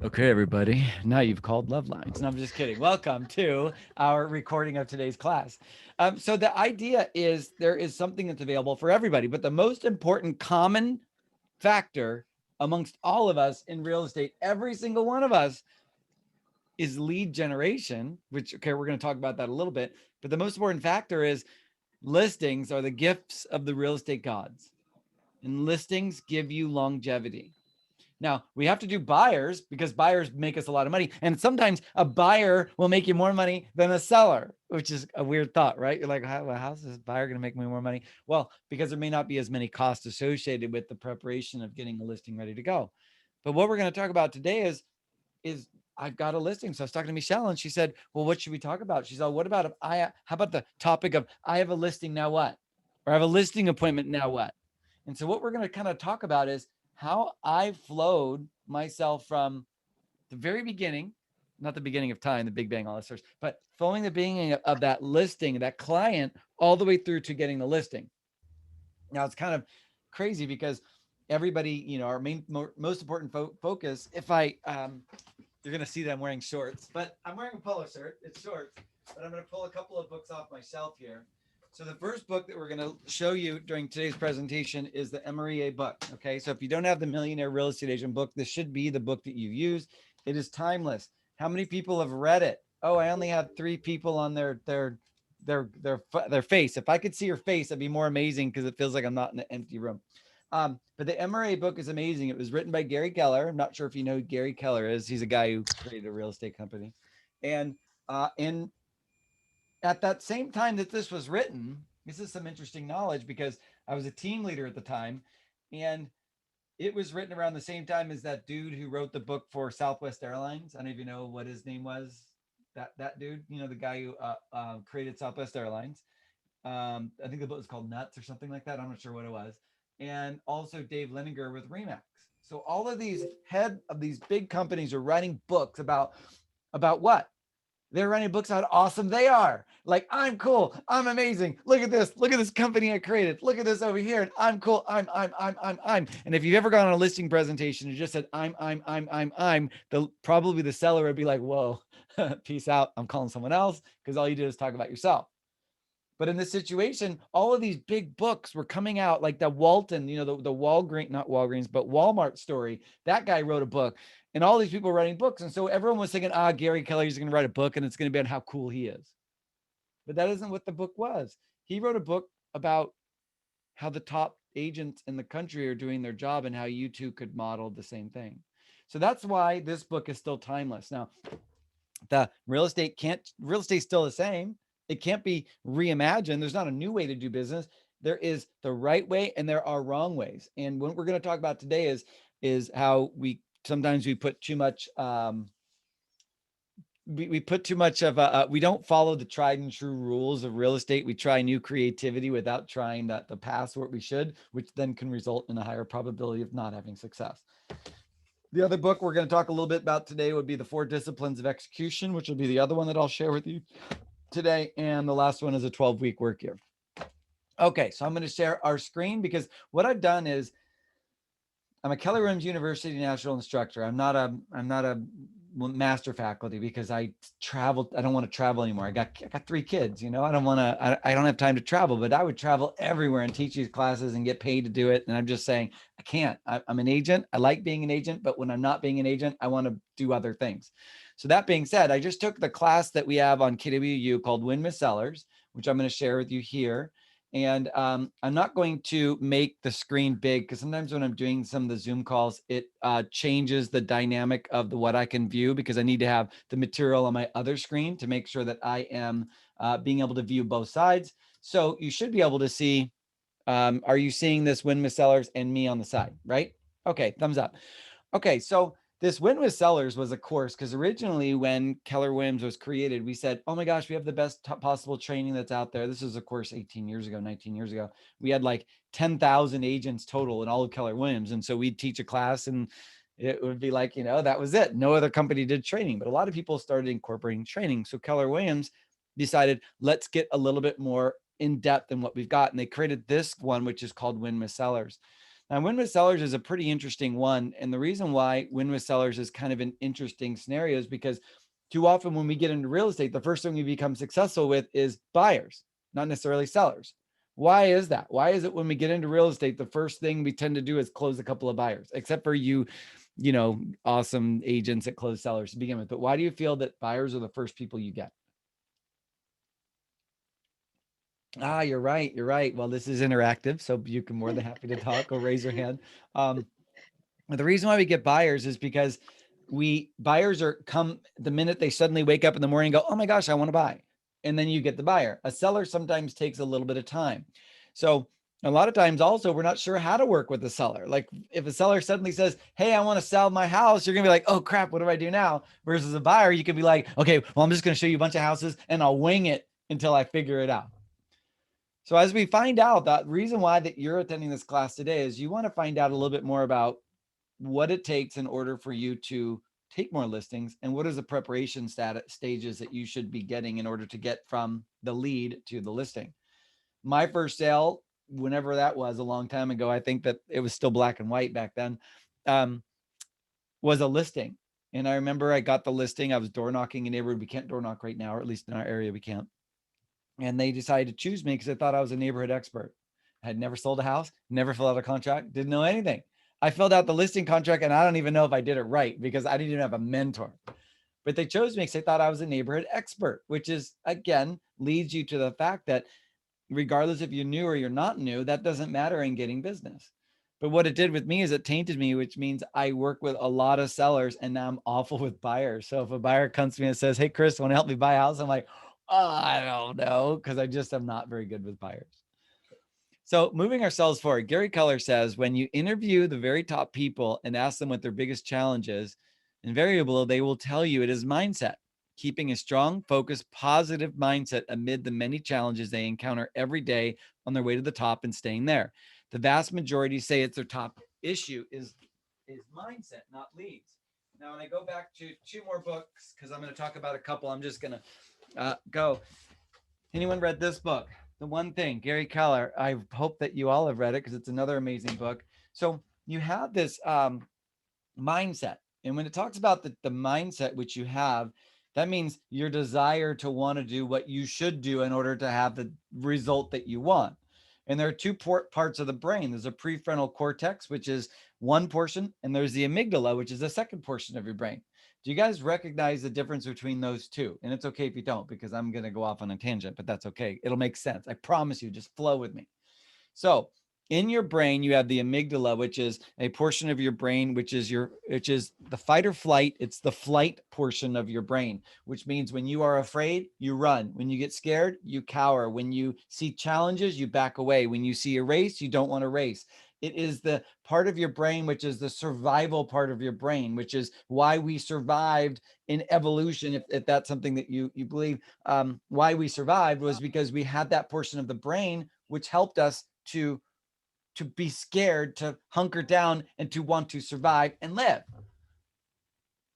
Okay, everybody. Now you've called Love Lines. No, I'm just kidding. Welcome to our recording of today's class. So the idea is there is something that's available for everybody, but the most important common factor amongst all of us in real estate, every single one of us, is lead generation, which, okay, we're going to talk about that a little bit. But the most important factor is listings are the gifts of the real estate gods, and listings give you longevity. Now, we have to do buyers because buyers make us a lot of money. And sometimes a buyer will make you more money than a seller, which is a weird thought, right? You're like, how's this buyer going to make me more money? Well, because there may not be as many costs associated with the preparation of getting a listing ready to go. But what we're going to talk about today is I've got a listing. So I was talking to Michele and she said, well, what should we talk about? She said, what about if how about the topic of I have a listing, now what? Or I have a listing appointment, now what? And so what we're going to kind of talk about is how I flowed myself from the very beginning, not the beginning of time, the Big Bang, all that sorts, but following the beginning of that listing, that client, all the way through to getting the listing. Now it's kind of crazy because everybody, our most important focus, if you're going to see that I'm wearing shorts, but I'm wearing a polo shirt. It's shorts, but I'm going to pull a couple of books off my shelf here. So the first book that we're going to show you during today's presentation is the MREA book. Okay, so if you don't have the Millionaire Real Estate Agent book, this should be the book that you use. It is timeless. How many people have read it? Oh, I only had 3 people on their face. If I could see your face, that'd be more amazing because it feels like I'm not in an empty room. But the MRA book is amazing. It was written by Gary Keller. I'm not sure if you know who Gary Keller is. He's a guy who created a real estate company. And at that same time that this was written, this is some interesting knowledge because I was a team leader at the time, and it was written around the same time as that dude who wrote the book for Southwest Airlines. I don't even know what his name was. That dude, the guy who created Southwest Airlines. I think the book was called Nuts or something like that. I'm not sure what it was. And also Dave Leninger with Remax. So all of these head of these big companies are writing books about what? They're writing books how awesome they are. Like, I'm cool. I'm amazing. Look at this. Look at this company I created. Look at this over here. And I'm cool. I'm. And if you've ever gone on a listing presentation and just said, I'm, probably the seller would be like, whoa, peace out. I'm calling someone else because all you did is talk about yourself. But in this situation, all of these big books were coming out, like the Walton, the Walgreens, not Walgreens, but Walmart story. That guy wrote a book, and all these people were writing books. And so everyone was thinking, Gary Keller is going to write a book and it's going to be on how cool he is. But that isn't what the book was. He wrote a book about how the top agents in the country are doing their job and how you too could model the same thing. So that's why this book is still timeless. Now, the real estate's still the same. It can't be reimagined. There's not a new way to do business. There is the right way and there are wrong ways. And what we're going to talk about today is how we sometimes we put too much we put too much of we don't follow the tried and true rules of real estate. We try new creativity without trying the past what we should, which then can result in a higher probability of not having success. The other book we're going to talk a little bit about today would be The 4 Disciplines of Execution, which will be the other one that I'll share with you today. And the last one is a 12-week work year. Okay, so I'm going to share our screen because what I've done is I'm a Keller Williams University national instructor. I'm not a master faculty because I traveled. I don't want to travel anymore. I got 3 kids, I don't want to, I don't have time to travel, but I would travel everywhere and teach these classes and get paid to do it. And I'm just saying, I can't. I'm an agent. I like being an agent, but when I'm not being an agent, I want to do other things. So that being said, I just took the class that we have on KWU called Win with Sellers, which I'm going to share with you here. And I'm not going to make the screen big because sometimes when I'm doing some of the Zoom calls, it changes the dynamic of what I can view because I need to have the material on my other screen to make sure that I am being able to view both sides. So you should be able to see, are you seeing this Win with Sellers and me on the side, right? Okay, thumbs up. Okay, so this Win with Sellers was a course because originally when Keller Williams was created, we said, oh my gosh, we have the best possible training that's out there. This was a course 18 years ago, 19 years ago. We had like 10,000 agents total in all of Keller Williams. And so we'd teach a class and it would be like, that was it. No other company did training, but a lot of people started incorporating training. So Keller Williams decided, let's get a little bit more in depth than what we've got. And they created this one, which is called Win with Sellers. Now, win with sellers is a pretty interesting one. And the reason why win with sellers is kind of an interesting scenario is because too often when we get into real estate, the first thing we become successful with is buyers, not necessarily sellers. Why is that? Why is it when we get into real estate, the first thing we tend to do is close a couple of buyers, except for awesome agents that close sellers to begin with. But why do you feel that buyers are the first people you get? Ah, you're right. You're right. Well, this is interactive, so you can more than happy to talk or raise your hand. The reason why we get buyers is because buyers are come the minute they suddenly wake up in the morning and go, oh my gosh, I want to buy. And then you get the buyer. A seller sometimes takes a little bit of time. So a lot of times also, we're not sure how to work with the seller. Like if a seller suddenly says, hey, I want to sell my house, you're going to be like, oh crap, what do I do now? Versus a buyer, you can be like, okay, well, I'm just going to show you a bunch of houses and I'll wing it until I figure it out. So as we find out, that reason why that you're attending this class today is you want to find out a little bit more about what it takes in order for you to take more listings and what is the preparation stages that you should be getting in order to get from the lead to the listing. My first sale, whenever that was a long time ago, I think that it was still black and white back then, was a listing. And I remember I got the listing. I was door knocking in a neighborhood. We can't door knock right now, or at least in our area, we can't. And they decided to choose me because they thought I was a neighborhood expert. I had never sold a house, never filled out a contract, didn't know anything. I filled out the listing contract and I don't even know if I did it right because I didn't even have a mentor. But they chose me because they thought I was a neighborhood expert, which is, again, leads you to the fact that regardless if you're new or you're not new, that doesn't matter in getting business. But what it did with me is it tainted me, which means I work with a lot of sellers and now I'm awful with buyers. So if a buyer comes to me and says, hey, Chris, want to help me buy a house? I'm like, oh, I don't know, because I just am not very good with buyers. So moving ourselves forward, Gary Keller says, when you interview the very top people and ask them what their biggest challenge is, invariably, they will tell you it is mindset. Keeping a strong, focused, positive mindset amid the many challenges they encounter every day on their way to the top and staying there. The vast majority say it's their top issue is mindset, not leads. Now, when I go back to two more books, because I'm going to talk about a couple, I'm just going to go. Anyone read this book? The One Thing, Gary Keller. I hope that you all have read it because it's another amazing book. So you have this mindset. And when it talks about the mindset which you have, that means your desire to want to do what you should do in order to have the result that you want. And there are two parts of the brain. There's a prefrontal cortex, which is one portion, and there's the amygdala, which is the second portion of your brain. Do you guys recognize the difference between those two? And it's okay if you don't, because I'm going to go off on a tangent, but that's okay. It'll make sense. I promise you, just flow with me. So in your brain, you have the amygdala, which is a portion of your brain, which is the fight or flight. It's the flight portion of your brain, which means when you are afraid, you run. When you get scared, you cower. When you see challenges, you back away. When you see a race, you don't want to race. It is the part of your brain, which is the survival part of your brain, which is why we survived in evolution. If that's something that you believe, why we survived was because we had that portion of the brain, which helped us to be scared, to hunker down, and to want to survive and live.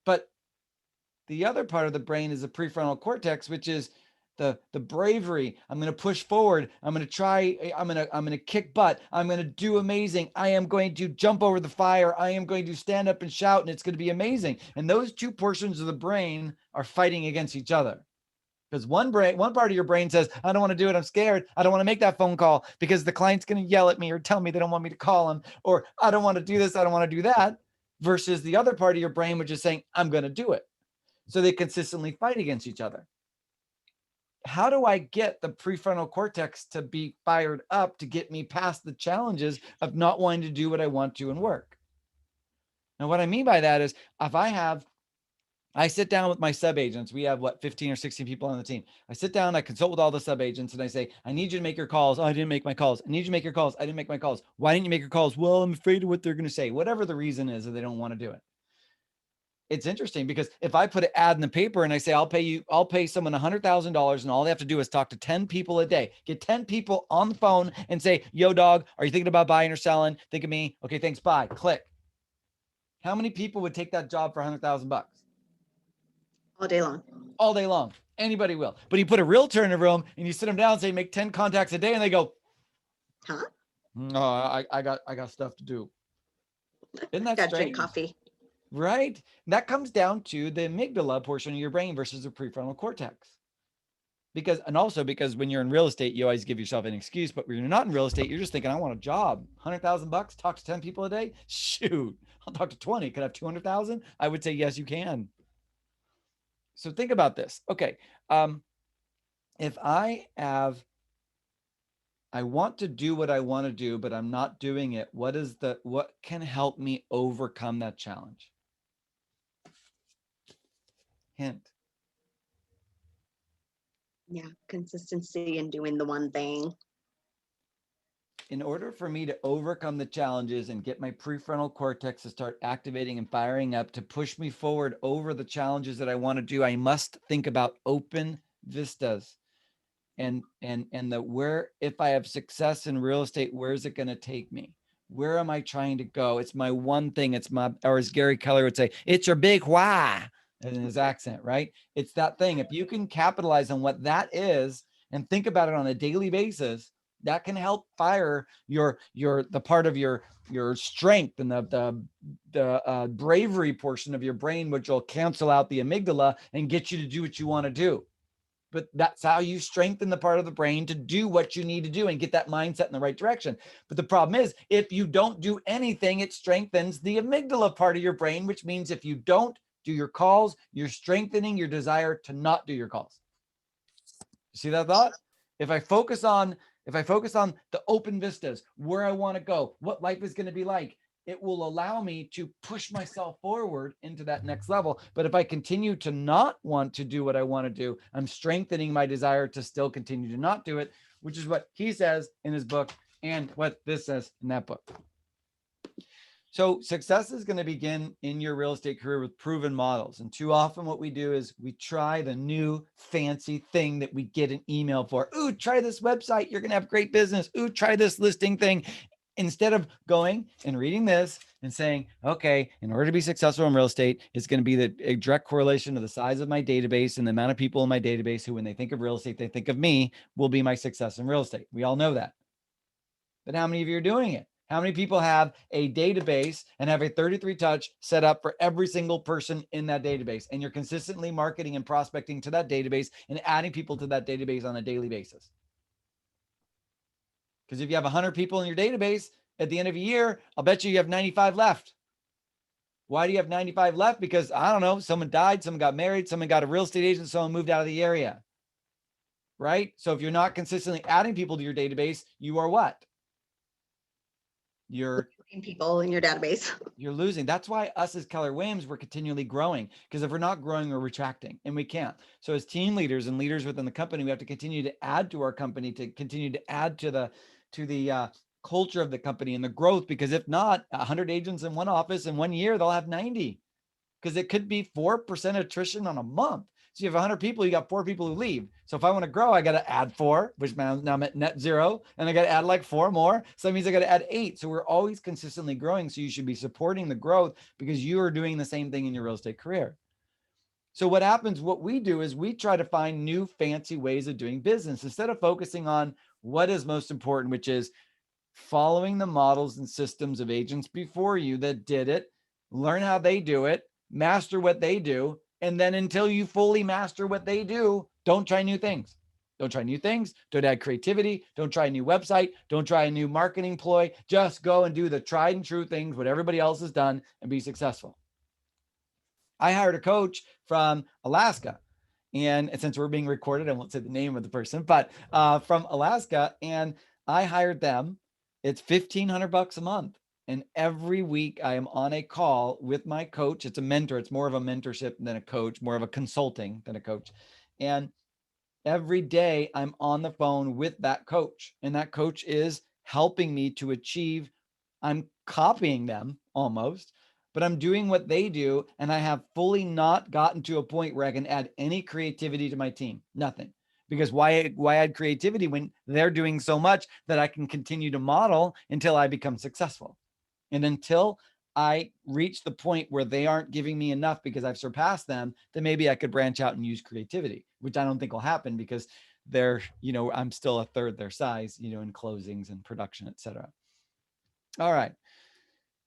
But the other part of the brain is the prefrontal cortex, which is the bravery. I'm going to push forward. I'm going to try. I'm going to kick butt. I'm going to do amazing. I am going to jump over the fire. I am going to stand up and shout, and it's going to be amazing. And those two portions of the brain are fighting against each other. Because one part of your brain says, I don't want to do it. I'm scared. I don't want to make that phone call because the client's going to yell at me or tell me they don't want me to call them, or I don't want to do this. I don't want to do that. Versus the other part of your brain, which is saying, I'm going to do it. So they consistently fight against each other. How do I get the prefrontal cortex to be fired up to get me past the challenges of not wanting to do what I want to and work? Now, what I mean by that is if I sit down with my sub agents. We have 15 or 16 people on the team. I sit down, I consult with all the sub agents, and I say, I need you to make your calls. Oh, I didn't make my calls. I need you to make your calls. I didn't make my calls. Why didn't you make your calls? Well, I'm afraid of what they're going to say. Whatever the reason is that they don't want to do it. It's interesting because if I put an ad in the paper and I say, I'll pay someone $100,000 and all they have to do is talk to 10 people a day, get 10 people on the phone and say, yo, dog, are you thinking about buying or selling? Think of me. Okay, thanks. Bye. Click. How many people would take that job for $100,000? All day long. All day long. Anybody will. But you put a realtor in a room and you sit them down and say, make 10 contacts a day. And they go, huh? No, I got stuff to do. Isn't that Gotta drink strange? coffee. Right? And that comes down to the amygdala portion of your brain versus the prefrontal cortex. Because, and also because when you're in real estate, you always give yourself an excuse. But when you're not in real estate, you're just thinking, I want a job, 100,000 bucks, talk to 10 people a day. Shoot, I'll talk to 20. Could I have 200,000? I would say yes, you can. So think about this. Okay, if I want to do what I want to do, but I'm not doing it. What can help me overcome that challenge? Hint. Yeah, consistency and doing the one thing. In order for me to overcome the challenges and get my prefrontal cortex to start activating and firing up to push me forward over the challenges that I want to do, I must think about open vistas and the where, if I have success in real estate, where is it going to take me? Where am I trying to go? It's my one thing. It's my, or as Gary Keller would say, it's your big why in his accent, right? It's that thing. If you can capitalize on what that is and think about it on a daily basis, that can help fire the part of your strength and the bravery portion of your brain, which will cancel out the amygdala and get you to do what you want to do. But that's how you strengthen the part of the brain to do what you need to do and get that mindset in the right direction. But the problem is, if you don't do anything, it strengthens the amygdala part of your brain, which means if you don't do your calls, you're strengthening your desire to not do your calls. See that thought? If I focus on the open vistas, where I want to go, what life is going to be like, it will allow me to push myself forward into that next level. But if I continue to not want to do what I want to do, I'm strengthening my desire to still continue to not do it, which is what he says in his book and what this says in that book. So success is going to begin in your real estate career with proven models. And too often what we do is we try the new fancy thing that we get an email for. Ooh, try this website. You're going to have great business. Ooh, try this listing thing. Instead of going and reading this and saying, okay, in order to be successful in real estate, it's going to be a direct correlation to the size of my database and the amount of people in my database who, when they think of real estate, they think of me, will be my success in real estate. We all know that. But how many of you are doing it? How many people have a database and have a 33 touch set up for every single person in that database? And you're consistently marketing and prospecting to that database and adding people to that database on a daily basis. Because if you have 100 people in your database at the end of a year, I'll bet you have 95 left. Why do you have 95 left? Because I don't know, someone died, someone got married, someone got a real estate agent, someone moved out of the area. Right? So if you're not consistently adding people to your database, you are what? You're people in your database. You're losing. That's why us as Keller Williams, we're continually growing, because if we're not growing, we're retracting, and we can't. So as team leaders and leaders within the company, we have to continue to add to our company, to continue to add to the culture of the company and the growth, because if not, 100 agents in one office in 1 year, they'll have 90, because it could be 4% attrition on a month. So you have 100 people, you got 4 people who leave. So if I want to grow, I got to add 4, which now I'm at net 0, and I got to add like 4 more. So that means I got to add 8. So we're always consistently growing. So you should be supporting the growth, because you are doing the same thing in your real estate career. So what happens, what we do is we try to find new fancy ways of doing business instead of focusing on what is most important, which is following the models and systems of agents before you that did it, learn how they do it, master what they do, and then until you fully master what they do, don't try new things. Don't try new things. Don't add creativity. Don't try a new website. Don't try a new marketing ploy. Just go and do the tried and true things, what everybody else has done, and be successful. I hired a coach from Alaska. And since we're being recorded, I won't say the name of the person, but from Alaska. And I hired them. It's $1,500 a month. And every week I am on a call with my coach. It's a mentor. It's more of a mentorship than a coach, more of a consulting than a coach. And every day I'm on the phone with that coach. And that coach is helping me to achieve, I'm copying them almost, but I'm doing what they do. And I have fully not gotten to a point where I can add any creativity to my team. Nothing. Because why add creativity when they're doing so much that I can continue to model until I become successful? And until I reach the point where they aren't giving me enough because I've surpassed them, then maybe I could branch out and use creativity, which I don't think will happen, because they're, I'm still a third their size, in closings and production, et cetera. All right.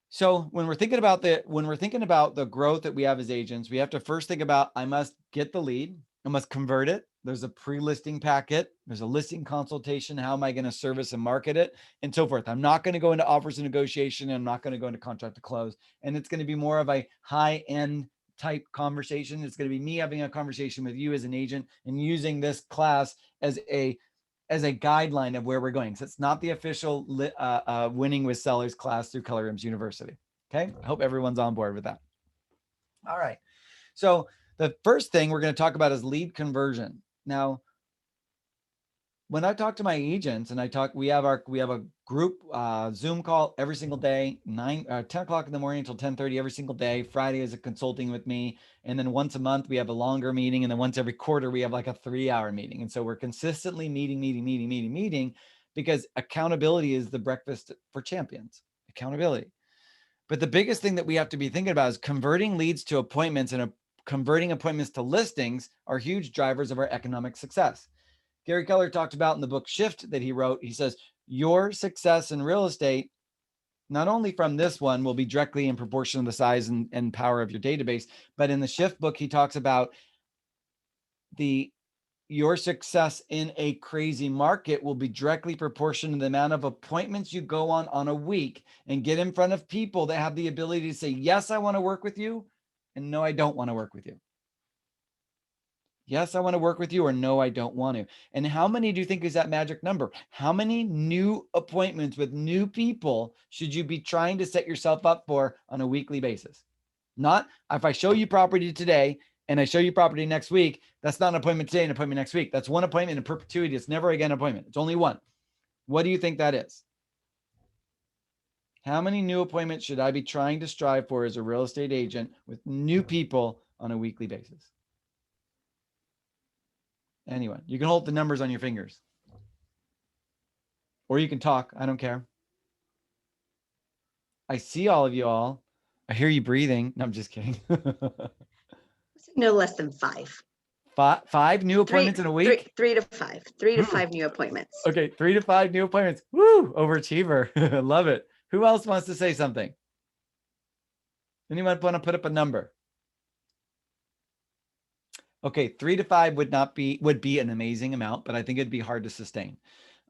So when we're thinking about the growth that we have as agents, we have to first think about, I must get the lead, I must convert it. There's a pre-listing packet, there's a listing consultation. How am I going to service and market it, and so forth. I'm not going to go into offers and negotiation. I'm not going to go into contract to close. And it's going to be more of a high-end type conversation. It's going to be me having a conversation with you as an agent and using this class as a guideline of where we're going. So it's not the official winning with sellers class through Keller Williams University. Okay. I hope everyone's on board with that. All right. So the first thing we're going to talk about is lead conversion. Now, when I talk to my agents and we have a group Zoom call every single day, 10 o'clock in the morning until 10:30 every single day. Friday is a consulting with me. And then once a month, we have a longer meeting. And then once every quarter, we have like a 3-hour meeting. And so we're consistently meeting, because accountability is the breakfast for champions. Accountability. But the biggest thing that we have to be thinking about is converting leads to appointments, and converting appointments to listings are huge drivers of our economic success. Gary Keller talked about in the book Shift that he wrote. He says, your success in real estate, not only from this one, will be directly in proportion to the size and power of your database, but in the Shift book, he talks about your success in a crazy market will be directly proportional to the amount of appointments you go on a week and get in front of people that have the ability to say, yes, I want to work with you, and no, I don't want to work with you. Yes, I want to work with you, or no, I don't want to. And how many do you think is that magic number? How many new appointments with new people should you be trying to set yourself up for on a weekly basis? Not if I show you property today and I show you property next week, that's not an appointment today, an appointment next week. That's one appointment in perpetuity. It's never again an appointment. It's only one. What do you think that is? How many new appointments should I be trying to strive for as a real estate agent with new people on a weekly basis? Anyone, you can hold the numbers on your fingers, or you can talk. I don't care. I see all of you all. I hear you breathing. No, I'm just kidding. No less than 5. Five new appointments in a week? 3 to 5. 3 to 5 new appointments. Okay, 3 to 5 new appointments. Woo, overachiever. Love it. Who else wants to say something? Anyone want to put up a number? Okay, 3 to 5 would be an amazing amount, but I think it'd be hard to sustain.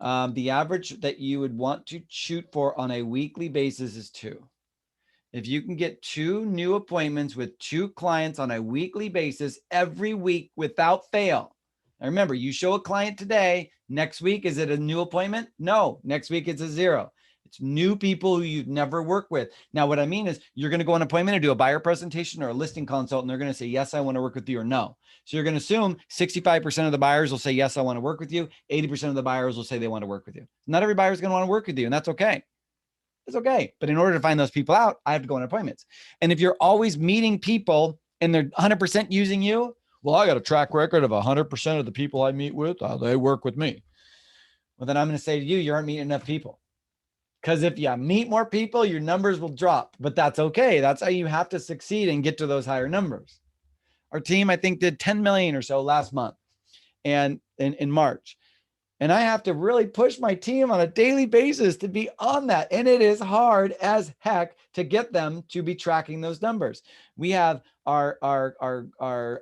The average that you would want to shoot for on a weekly basis is 2. If you can get 2 new appointments with 2 clients on a weekly basis every week without fail. Now remember, you show a client today, next week, is it a new appointment? No, next week it's a 0. It's new people who you've never worked with. Now, what I mean is you're going to go on an appointment and do a buyer presentation or a listing consult, and they're going to say, yes, I want to work with you, or no. So you're going to assume 65% of the buyers will say, yes, I want to work with you. 80% of the buyers will say they want to work with you. Not every buyer is going to want to work with you, and that's okay. It's okay. But in order to find those people out, I have to go on appointments. And if you're always meeting people and they're 100% using you, well, I got a track record of 100% of the people I meet with, they work with me. Well, then I'm going to say to you, you aren't meeting enough people. Because if you meet more people, your numbers will drop, but that's okay. That's how you have to succeed and get to those higher numbers. Our team, I think, did 10 million or so last month and in March. And I have to really push my team on a daily basis to be on that. And it is hard as heck to get them to be tracking those numbers. We have our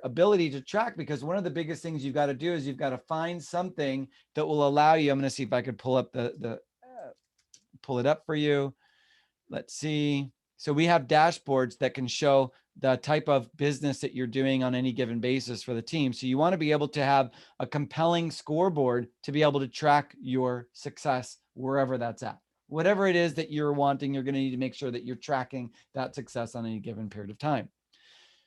ability to track, because one of the biggest things you've got to do is you've got to find something that will allow you. I'm going to see if I could pull up pull it up for you. Let's see. So we have dashboards that can show the type of business that you're doing on any given basis for the team. So you want to be able to have a compelling scoreboard to be able to track your success wherever that's at. Whatever it is that you're wanting, you're going to need to make sure that you're tracking that success on any given period of time.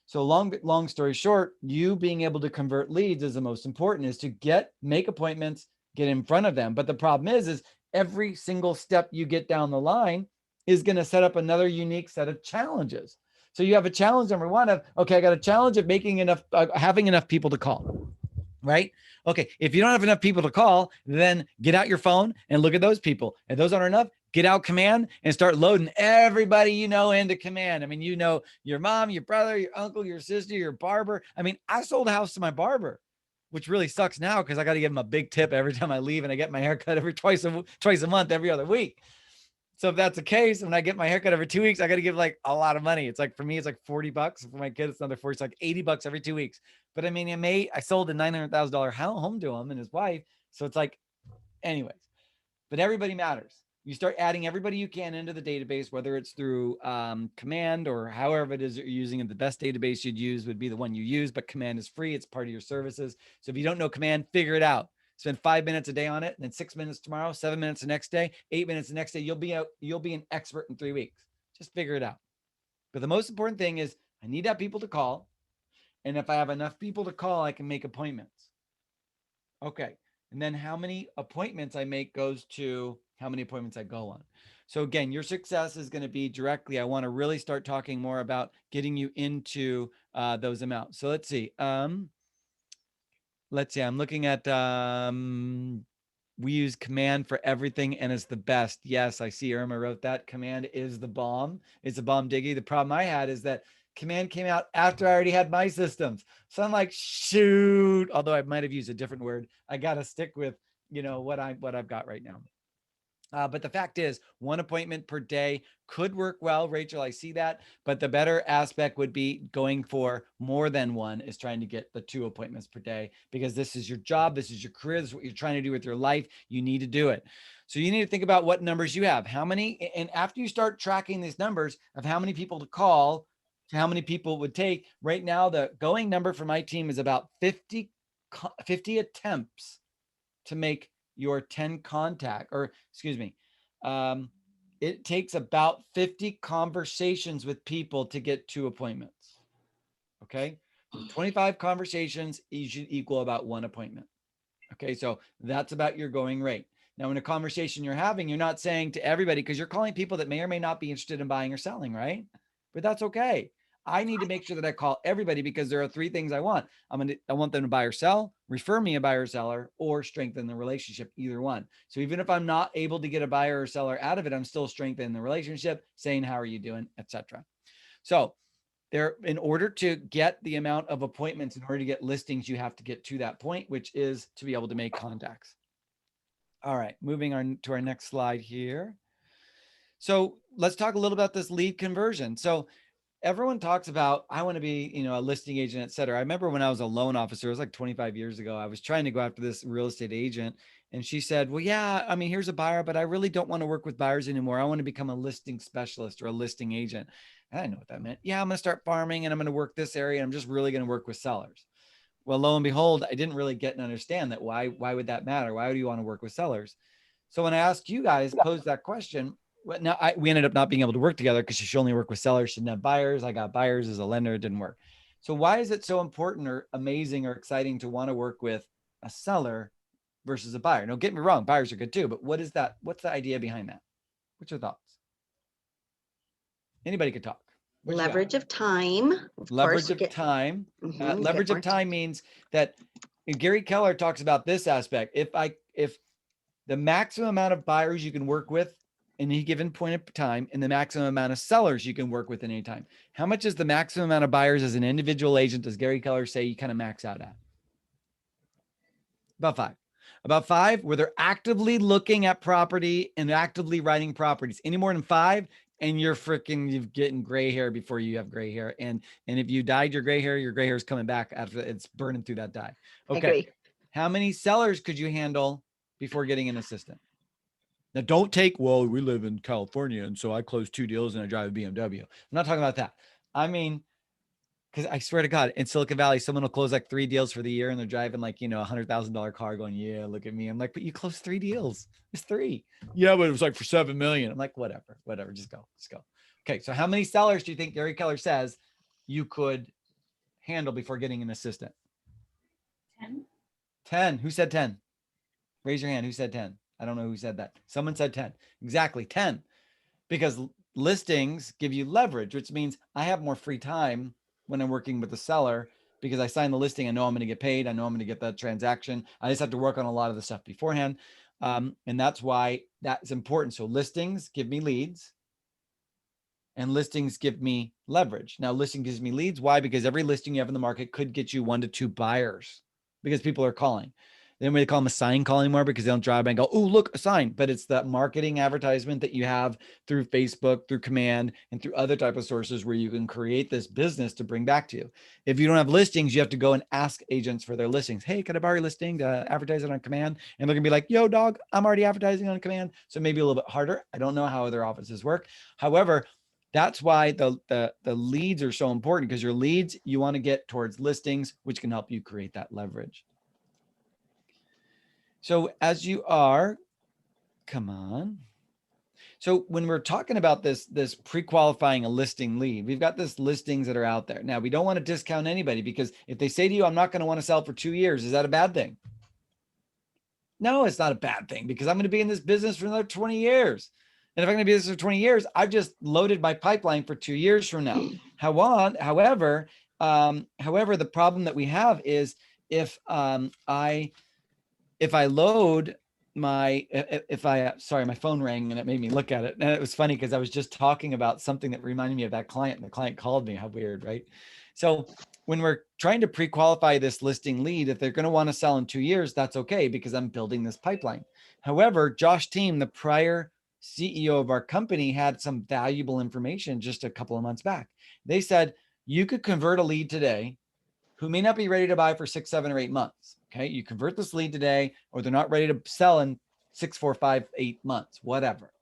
So long story short, you being able to convert leads is the most important, is to make appointments, get in front of them. But the problem is every single step you get down the line is going to set up another unique set of challenges. So you have a challenge number 1 of, okay, I got a challenge of making enough, having enough people to call, right? Okay. If you don't have enough people to call, then get out your phone and look at those people. If those aren't enough, get out Command and start loading everybody you know into Command. I mean, you know, your mom, your brother, your uncle, your sister, your barber. I mean, I sold a house to my barber, which really sucks now because I got to give him a big tip every time I leave, and I get my hair cut twice a month, every other week. So if that's the case, when I get my haircut every 2 weeks, I got to give like a lot of money. It's like, for me, it's like $40. For my kid, it's another 40. It's like $80 every 2 weeks. But I mean, I sold a $900,000 home to him and his wife. So it's like, anyways, but everybody matters. You start adding everybody you can into the database, whether it's through Command or however it is that you're using it. The best database you'd use would be the one you use, but Command is free. It's part of your services. So if you don't know Command, figure it out. Spend 5 minutes a day on it, and then 6 minutes tomorrow, 7 minutes the next day, 8 minutes the next day. You'll be an expert in 3 weeks. Just figure it out. But the most important thing is I need to have people to call. And if I have enough people to call, I can make appointments. Okay. And then how many appointments I make goes to how many appointments I go on. So again, your success is going to be directly. I want to really start talking more about getting you into those amounts. So let's see. I'm looking at we use Command for everything and it's the best. Yes, I see Irma wrote that. Command is the bomb. It's a bomb diggy. The problem I had is that Command came out after I already had my systems. So I'm like, shoot, although I might have used a different word. I got to stick with, what I've got right now. But the fact is, one appointment per day could work well, Rachel. I see that. But the better aspect would be going for more than one, is trying to get the 2 appointments per day, because this is your job. This is your career. This is what you're trying to do with your life. You need to do it. So you need to think about what numbers you have, how many, and after you start tracking these numbers of how many people to call to how many people it would take. Right now, the going number for my team is about 50 attempts to make your 10 contact, or excuse me, it takes about 50 conversations with people to get 2 appointments. Okay. So 25 conversations, you should equal about 1 appointment. Okay. So that's about your going rate. Now, in a conversation you're having, you're not saying to everybody, because you're calling people that may or may not be interested in buying or selling, right? But that's okay. I need to make sure that I call everybody, because there are 3 things I want. I want them to buy or sell, refer me a buyer or seller, or strengthen the relationship, either one. So even if I'm not able to get a buyer or seller out of it, I'm still strengthening the relationship, saying, how are you doing, etc. So in order to get the amount of appointments, in order to get listings, you have to get to that point, which is to be able to make contacts. All right, moving on to our next slide here. So let's talk a little about this lead conversion. So everyone talks about, I want to be, a listing agent, et cetera. I remember when I was a loan officer, it was like 25 years ago, I was trying to go after this real estate agent. And she said, well, yeah, I mean, here's a buyer, but I really don't want to work with buyers anymore. I want to become a listing specialist or a listing agent. And I didn't know what that meant. Yeah, I'm going to start farming and I'm going to work this area. I'm just really going to work with sellers. Well, lo and behold, I didn't really get and understand that. Why would that matter? Why would you want to work with sellers? So when I asked you guys, posed that question, we ended up not being able to work together because she only worked with sellers. She didn't have buyers. I got buyers as a lender. It didn't work. So why is it so important or amazing or exciting to want to work with a seller versus a buyer? No, get me wrong, buyers are good too, but what is that? What's the idea behind that? What's your thoughts? Anybody could talk. Leverage of time. Leverage of time. Leverage of time means that Gary Keller talks about this aspect. If the maximum amount of buyers you can work with in any given point of time and the maximum amount of sellers you can work with in any time. How much is the maximum amount of buyers as an individual agent, does Gary Keller say you kind of max out at? About five, where they're actively looking at property and actively writing properties. Any more than 5, and you're getting gray hair before you have gray hair. And if you dyed your gray hair is coming back after it's burning through that dye. Okay. How many sellers could you handle before getting an assistant? Now, don't take, well, we live in California, and so I close 2 deals and I drive a BMW. I'm not talking about that. I mean, because I swear to God, in Silicon Valley, someone will close like 3 deals for the year and they're driving like, $100,000 car going, yeah, look at me. I'm like, but you closed 3 deals. It's 3. Yeah, but it was like for 7 million. I'm like, whatever, just go. Okay. So how many sellers do you think Gary Keller says you could handle before getting an assistant? 10. 10. Who said 10? Raise your hand. Who said 10? I don't know who said that. Someone said 10. Exactly, 10. Because listings give you leverage, which means I have more free time when I'm working with the seller, because I sign the listing. I know I'm going to get paid. I know I'm going to get that transaction. I just have to work on a lot of the stuff beforehand. And that's why that's important. So listings give me leads and listings give me leverage. Now, listing gives me leads. Why? Because every listing you have in the market could get you 1 to 2 buyers because people are calling. Then we call them a sign call anymore because they don't drive by and go, oh, look, a sign. But it's that marketing advertisement that you have through Facebook, through Command, and through other type of sources where you can create this business to bring back to you. If you don't have listings, you have to go and ask agents for their listings. Hey, can I borrow your listing to advertise it on Command? And they're gonna be like, yo, dog, I'm already advertising on Command. So maybe a little bit harder. I don't know how other offices work. However, that's why the leads are so important, because your leads, you want to get towards listings, which can help you create that leverage. So as you are, come on. So when we're talking about this pre-qualifying a listing lead, we've got this listings that are out there. Now, we don't want to discount anybody, because if they say to you, I'm not going to want to sell for 2 years, is that a bad thing? No, it's not a bad thing, because I'm going to be in this business for another 20 years. And if I'm going to be in this for 20 years, I've just loaded my pipeline for 2 years from now. However, the problem that we have is if I load my, sorry, my phone rang and it made me look at it. And it was funny because I was just talking about something that reminded me of that client, and the client called me. How weird, right? So when we're trying to pre-qualify this listing lead, if they're going to want to sell in 2 years, that's okay, because I'm building this pipeline. However, Josh Team, the prior CEO of our company, had some valuable information just a couple of months back. They said, you could convert a lead today who may not be ready to buy for 6, 7, or 8 months. Okay. You convert this lead today, or they're not ready to sell in 6, 4, 5, 8 months, whatever.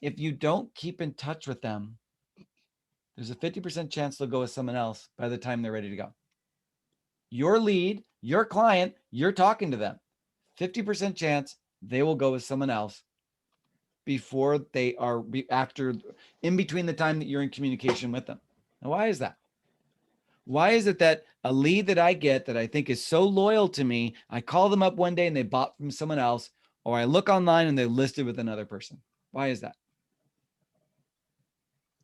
If you don't keep in touch with them, there's a 50% chance they'll go with someone else by the time they're ready to go. Your lead, your client, you're talking to them. 50% chance they will go with someone else before they are in between the time that you're in communication with them. Now, why is that? Why is it that a lead that I get that I think is so loyal to me, I call them up one day and they bought from someone else, or I look online and they're listed with another person? Why is that?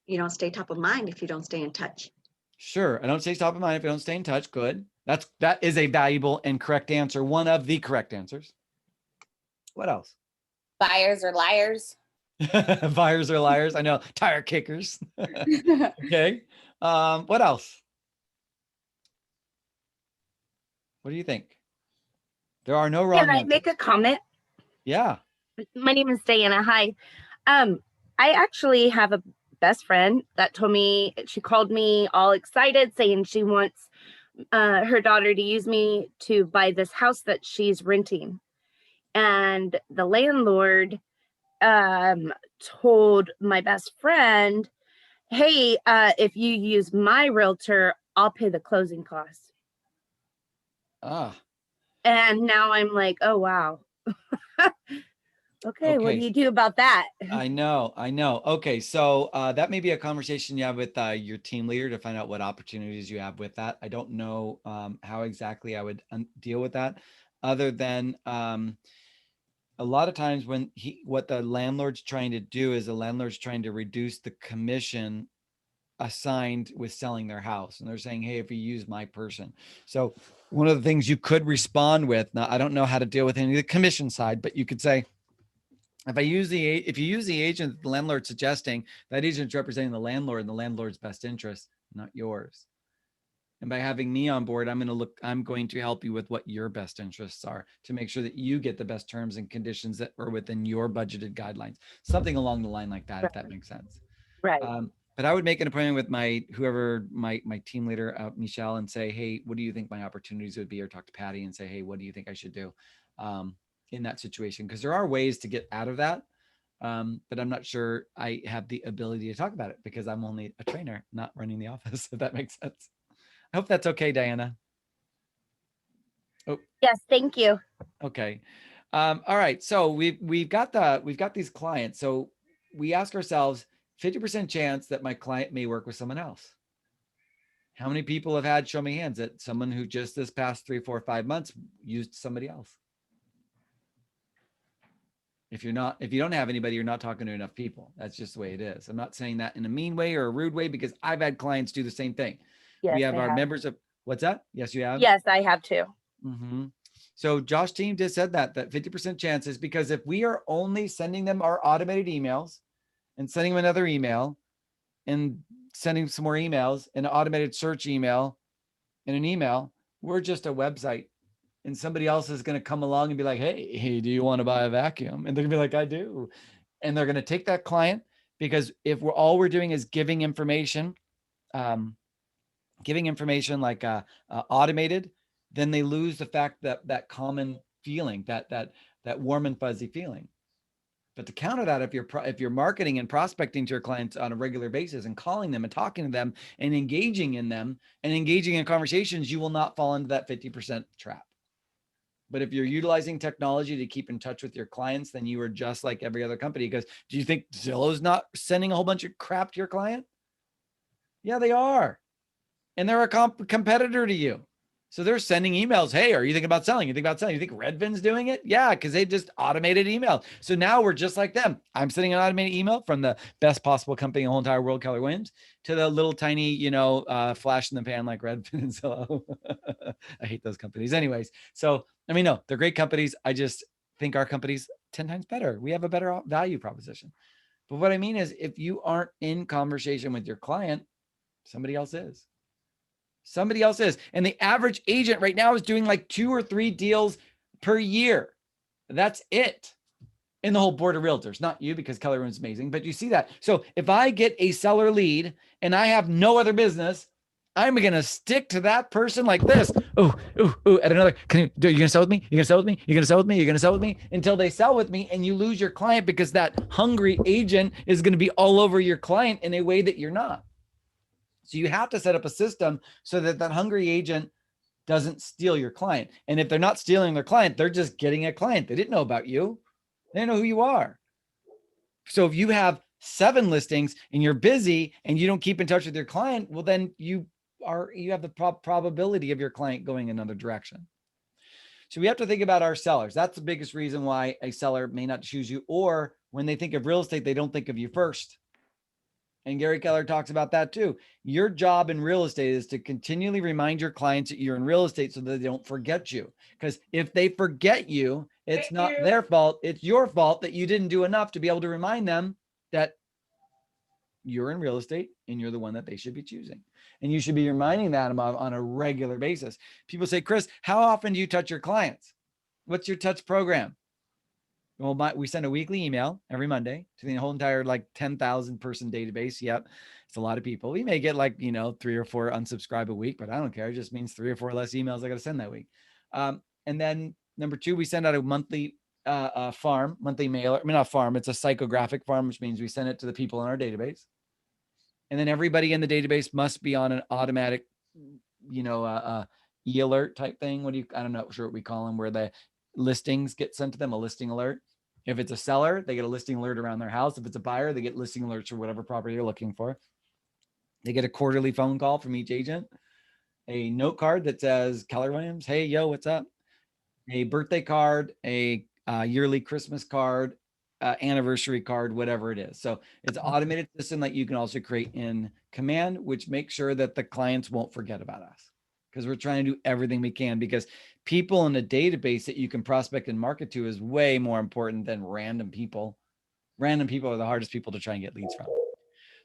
You don't stay top of mind if you don't stay in touch. Sure. I don't stay top of mind if I don't stay in touch. Good. That is a valuable and correct answer. One of the correct answers. What else? Buyers are liars. Buyers are liars. I know. Tire kickers. Okay. What else? What do you think? There are no wrong Can I answers. make a comment? Yeah. My name is Diana. Hi. I actually have a best friend that told me, she called me all excited saying she wants her daughter to use me to buy this house that she's renting. And the landlord told my best friend, hey, if you use my realtor, I'll pay the closing costs. Ah. And now I'm like, oh, wow. Okay, what do you do about that? I know. Okay, so that may be a conversation you have with your team leader to find out what opportunities you have with that. I don't know how exactly I would deal with that, other than a lot of times when what the landlord's trying to do is the landlord's trying to reduce the commission assigned with selling their house, and they're saying, hey, if you use my person. So one of the things you could respond with, now I don't know how to deal with any of the commission side, but you could say, if you use the agent the landlord's suggesting, that agent's representing the landlord and the landlord's best interest, not yours. And by having me on board, I'm going to help you with what your best interests are to make sure that you get the best terms and conditions that are within your budgeted guidelines, something along the line like that, if that makes sense. Right. But I would make an appointment with my team leader, Michele, and say, hey, what do you think my opportunities would be? Or talk to Patty and say, hey, what do you think I should do in that situation? Because there are ways to get out of that. But I'm not sure I have the ability to talk about it because I'm only a trainer, not running the office, if that makes sense. I hope that's okay, Diana. Oh. Yes, thank you. Okay. All right. So we've got these clients. So we ask ourselves, 50% chance that my client may work with someone else. How many people have had show me hands that someone who just this past 3, 4, 5 months used somebody else? If you don't have anybody, you're not talking to enough people. That's just the way it is. I'm not saying that in a mean way or a rude way, because I've had clients do the same thing. Yes, we have our members of, what's that? Yes, you have? Yes, I have too. Mm-hmm. So Josh Team just said that 50% chances, because if we are only sending them our automated emails and sending them another email and sending some more emails, an automated search email and an email, we're just a website and somebody else is going to come along and be like, hey, do you want to buy a vacuum? And they're gonna be like, I do. And they're going to take that client, because if all we're doing is giving information like automated, then they lose the fact that that common feeling, that warm and fuzzy feeling. But to counter that, if you're marketing and prospecting to your clients on a regular basis and calling them and talking to them and engaging in them and engaging in conversations, you will not fall into that 50% trap. But if you're utilizing technology to keep in touch with your clients, then you are just like every other company. Because do you think Zillow's not sending a whole bunch of crap to your client? Yeah, they are. And they're a competitor to you. So they're sending emails. Hey, are you thinking about selling? You think about selling? You think Redfin's doing it? Yeah, because they just automated email. So now we're just like them. I'm sending an automated email from the best possible company in the whole entire world, Keller Williams, to the little tiny, flash in the pan like Redfin and Zillow. I hate those companies. Anyways, so I mean, no, they're great companies. I just think our company's 10 times better. We have a better value proposition. But what I mean is, if you aren't in conversation with your client, somebody else is. Somebody else is. And the average agent right now is doing like 2 or 3 deals per year. That's it in the whole board of realtors. Not you, because Keller Williams is amazing, but you see that. So if I get a seller lead and I have no other business, I'm going to stick to that person like this. Oh, at another, you're going to sell with me? You're going to sell with me? You're going to sell with me? You're going to sell with me? Until they sell with me, and you lose your client because that hungry agent is going to be all over your client in a way that you're not. So you have to set up a system so that that hungry agent doesn't steal your client. And if they're not stealing their client, they're just getting a client. They didn't know about you. They didn't know who you are. So if you have 7 listings and you're busy and you don't keep in touch with your client, well, then you have the probability of your client going another direction. So we have to think about our sellers. That's the biggest reason why a seller may not choose you, or when they think of real estate, they don't think of you first. And Gary Keller talks about that too. Your job in real estate is to continually remind your clients that you're in real estate so that they don't forget you. Because if they forget you, it's not their fault. It's your fault that you didn't do enough to be able to remind them that you're in real estate and you're the one that they should be choosing. And you should be reminding them on a regular basis. People say, Chris, how often do you touch your clients? What's your touch program? Well, we send a weekly email every Monday to the whole entire 10,000 person database. Yep. It's a lot of people. We may get 3 or 4 unsubscribe a week, but I don't care. It just means 3 or 4 less emails I got to send that week. And then number 2, we send out a monthly monthly mailer. I mean, not farm, it's a psychographic farm, which means we send it to the people in our database. And then everybody in the database must be on an automatic, e-alert type thing. I don't know what we call them, where the listings get sent to them, a listing alert. If it's a seller, they get a listing alert around their house. If it's a buyer, they get listing alerts for whatever property you're looking for. They get a quarterly phone call from each agent, a note card that says Keller Williams, hey, yo, what's up? A birthday card, a yearly Christmas card, anniversary card, whatever it is. So it's an automated system that you can also create in Command, which makes sure that the clients won't forget about us, because we're trying to do everything we can, because people in a database that you can prospect and market to is way more important than random people. Random people are the hardest people to try and get leads from.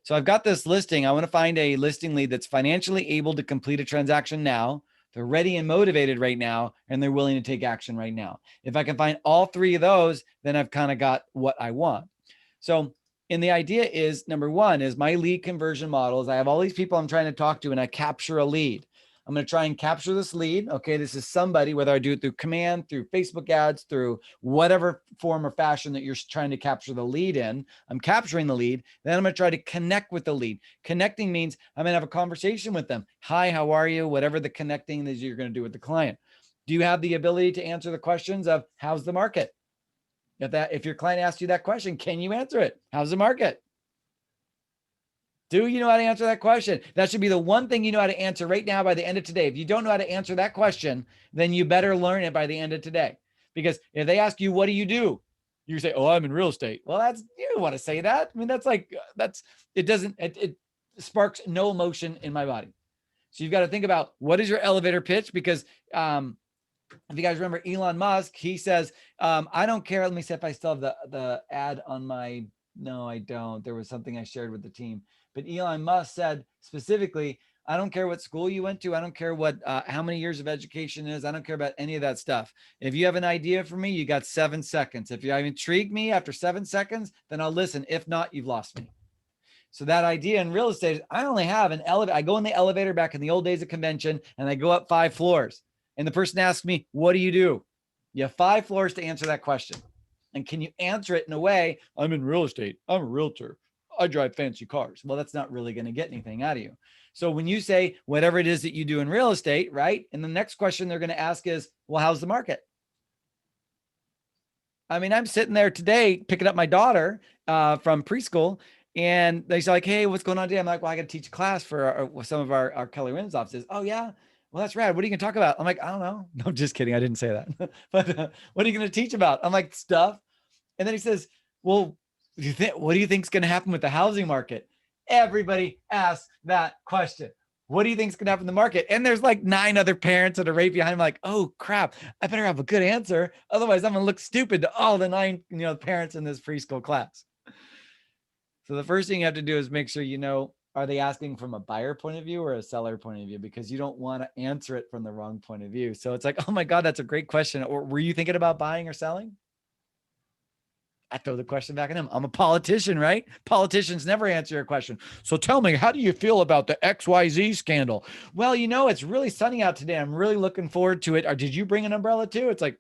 So I've got this listing. I want to find a listing lead that's financially able to complete a transaction now. They're ready and motivated right now, and they're willing to take action right now. If I can find all 3 of those, then I've kind of got what I want. So, and the idea is, number 1 is my lead conversion model is I have all these people I'm trying to talk to, and I capture a lead. I'm going to try and capture this lead. Okay, this is somebody, whether I do it through Command, through Facebook ads, through whatever form or fashion that you're trying to capture the lead in. I'm capturing the lead. Then I'm going to try to connect with the lead. Connecting means I'm going to have a conversation with them. Hi, how are you? Whatever the connecting is you're going to do with the client. Do you have the ability to answer the questions of how's the market? If your client asks you that question, can you answer it? How's the market? Do you know how to answer that question? That should be the one thing you know how to answer right now by the end of today. If you don't know how to answer that question, then you better learn it by the end of today. Because if they ask you, what do? You say, oh, I'm in real estate. Well, you don't want to say that. I mean, it sparks no emotion in my body. So you've got to think about, what is your elevator pitch? Because if you guys remember Elon Musk, he says, I don't care. Let me see if I still have the ad on my, no, I don't. There was something I shared with the team. But Elon Musk said specifically, I don't care what school you went to. I don't care what, how many years of education is. I don't care about any of that stuff. If you have an idea for me, you got 7 seconds. If you have intrigued me after 7 seconds, then I'll listen. If not, you've lost me. So that idea in real estate, I only have an elevator. I go in the elevator back in the old days of convention and I go up 5 floors. And the person asks me, what do? You have 5 floors to answer that question. And can you answer it in a way, I'm in real estate, I'm a realtor, I drive fancy cars. Well, that's not really going to get anything out of you. So when you say whatever it is that you do in real estate, right? And the next question they're going to ask is, well, how's the market? I mean, I'm sitting there today picking up my daughter from preschool, and they say like, hey, what's going on today? I'm like, well, I got to teach a class for some of our Keller Williams offices. Oh yeah. Well, that's rad. What are you going to talk about? I'm like, I don't know. No, I'm just kidding. I didn't say that. But what are you going to teach about? I'm like, stuff. And then he says, well, what do you think is going to happen with the housing market? Everybody asks that question. What do you think is going to happen in the market? And there's like 9 other parents that are right behind him, like, oh crap, I better have a good answer. Otherwise I'm going to look stupid to all the 9, parents in this preschool class. So the first thing you have to do is make sure, are they asking from a buyer point of view or a seller point of view? Because you don't want to answer it from the wrong point of view. So it's like, oh my God, that's a great question. Or were you thinking about buying or selling? I throw the question back at him. I'm a politician, right? Politicians never answer a question. So tell me, how do you feel about the XYZ scandal? Well, it's really sunny out today. I'm really looking forward to it. Or did you bring an umbrella too? It's like,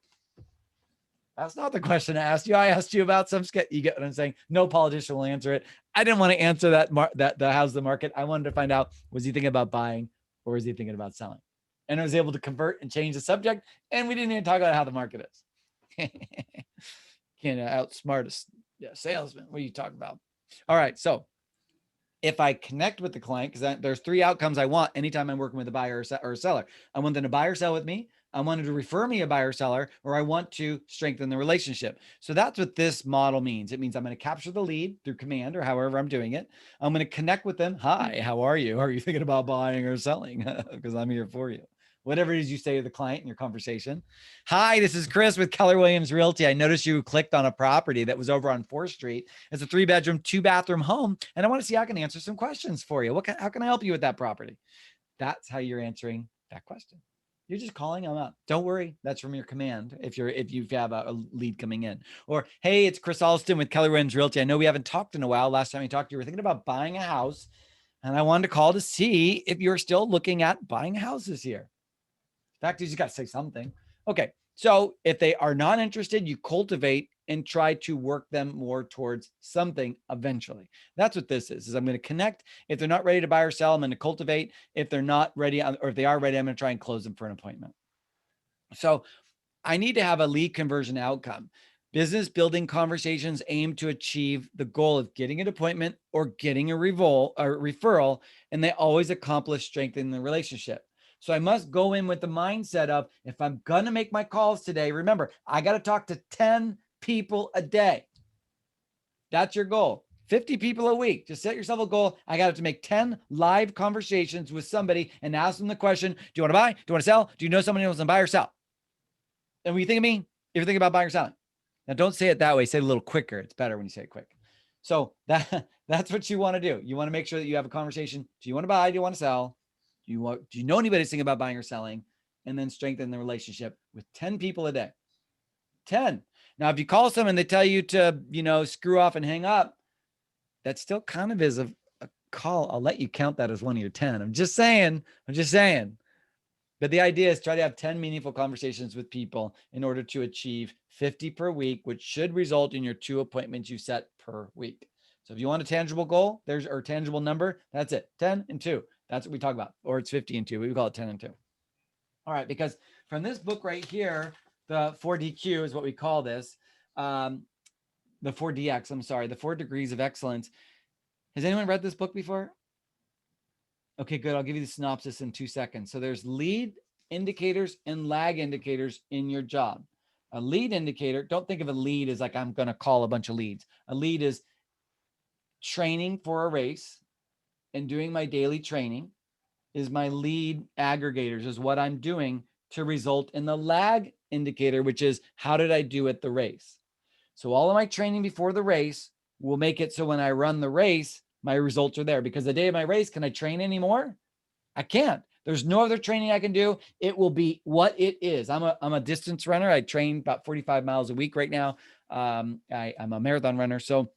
that's not the question I asked you. I asked you about some scandal. You get what I'm saying? No politician will answer it. I didn't want to answer the how's the market. I wanted to find out, was he thinking about buying or was he thinking about selling? And I was able to convert and change the subject. And we didn't even talk about how the market is. Can't outsmart a salesman. What are you talking about? All right. So if I connect with the client, because there's 3 outcomes I want anytime I'm working with a buyer or a seller. I want them to buy or sell with me. I wanted to refer me a buyer or seller, or I want to strengthen the relationship. So that's what this model means. It means I'm going to capture the lead through command or however I'm doing it. I'm going to connect with them. Hi, how are you? Are you thinking about buying or selling? Because I'm here for you. Whatever it is you say to the client in your conversation. Hi, this is Chris with Keller Williams Realty. I noticed you clicked on a property that was over on 4th Street. It's a 3-bedroom, 2-bathroom home. And I want to see how I can answer some questions for you. How can I help you with that property? That's how you're answering that question. You're just calling them up. Don't worry. That's from your command. If you have a lead coming in, or, hey, it's Chris Alston with Keller Williams Realty. I know we haven't talked in a while. Last time we talked, you were thinking about buying a house. And I wanted to call to see if you're still looking at buying a house this year. Fact is, you got to say something. Okay. So if they are not interested, you cultivate and try to work them more towards something eventually. That's what this is I'm going to connect. If they're not ready to buy or sell, I'm going to cultivate. If they're not ready, or if they are ready, I'm going to try and close them for an appointment. So I need to have a lead conversion outcome. Business building conversations aim to achieve the goal of getting an appointment or getting a referral, and they always accomplish strengthening the relationship. So I must go in with the mindset of, if I'm going to make my calls today, remember, I got to talk to 10 people a day. That's your goal. 50 people a week. Just set yourself a goal. I got to make 10 live conversations with somebody and ask them the question, do you want to buy? Do you want to sell? Do you know somebody who wants to buy or sell? And when you think of me, if you're thinking about buying or selling. Now, don't say it that way. Say it a little quicker. It's better when you say it quick. So that's what you want to do. You want to make sure that you have a conversation. Do you want to buy? Do you want to sell? Do you know anybody that's thinking about buying or selling? And then strengthen the relationship with 10 people a day. 10. Now, if you call someone and they tell you to, screw off and hang up, that still kind of is a call. I'll let you count that as one of your 10. I'm just saying. But the idea is try to have 10 meaningful conversations with people in order to achieve 50 per week, which should result in your 2 appointments you set per week. So if you want a tangible goal, or tangible number, that's it. 10 and 2. That's what we talk about. Or it's 50 and 2. We call it 10 and 2. All right. Because from this book right here, the 4DQ is what we call this. The 4DX, I'm sorry, the 4 Degrees of Excellence. Has anyone read this book before? Okay, good. I'll give you the synopsis in 2 seconds. So there's lead indicators and lag indicators in your job. A lead indicator, don't think of a lead as like, I'm going to call a bunch of leads. A lead is training for a race and doing my daily training is my lead aggregators, is what I'm doing to result in the lag indicator, which is how did I do at the race? So all of my training before the race will make it so when I run the race, my results are there, because the day of my race, can I train anymore? I can't. There's no other training I can do. It will be what it is. I'm a distance runner. I train about 45 miles a week right now. I'm a marathon runner. So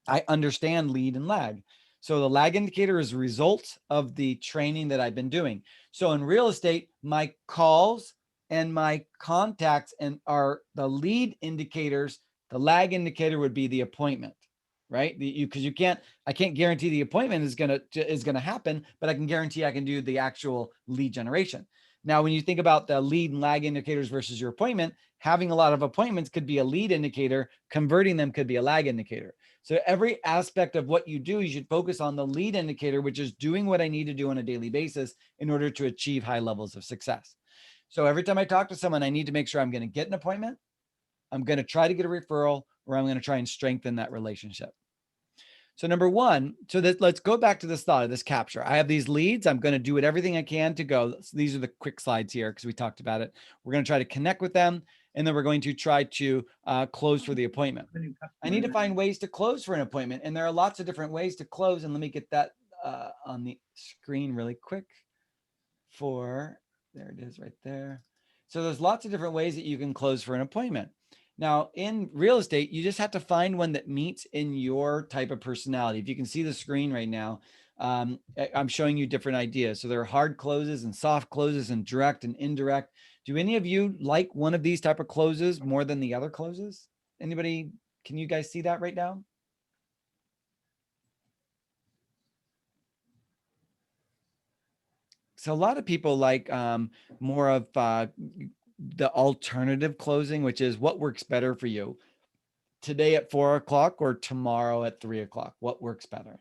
I understand lead and lag. So the lag indicator is a result of the training that I've been doing. So in real estate, my calls and my contacts and are the lead indicators. The lag indicator would be the appointment, right? Because I can't guarantee the appointment is gonna happen, but I can guarantee I can do the actual lead generation. Now, when you think about the lead and lag indicators versus your appointment, having a lot of appointments could be a lead indicator. Converting them could be a lag indicator. So every aspect of what you do, you should focus on the lead indicator, which is doing what I need to do on a daily basis in order to achieve high levels of success. So every time I talk to someone, I need to make sure I'm going to get an appointment, I'm going to try to get a referral, or I'm going to try and strengthen that relationship. So number one, let's go back to this thought of this capture. I have these leads. I'm going to do everything I can to go. So these are the quick slides here because we talked about it. We're going to try to connect with them, and then we're going to try to close for the appointment. I need to find ways to close for an appointment, and there are lots of different ways to close. And let me get that on the screen really quick. There it is right there. So there's lots of different ways that you can close for an appointment. Now, in real estate, you just have to find one that meets in your type of personality. If you can see the screen right now, I'm showing you different ideas. So there are hard closes and soft closes and direct and indirect. Do any of you like one of these type of closes more than the other closes? Anybody, can you guys see that right now? So a lot of people like more of the alternative closing, which is what works better for you today at 4 o'clock or tomorrow at 3 o'clock. What works better?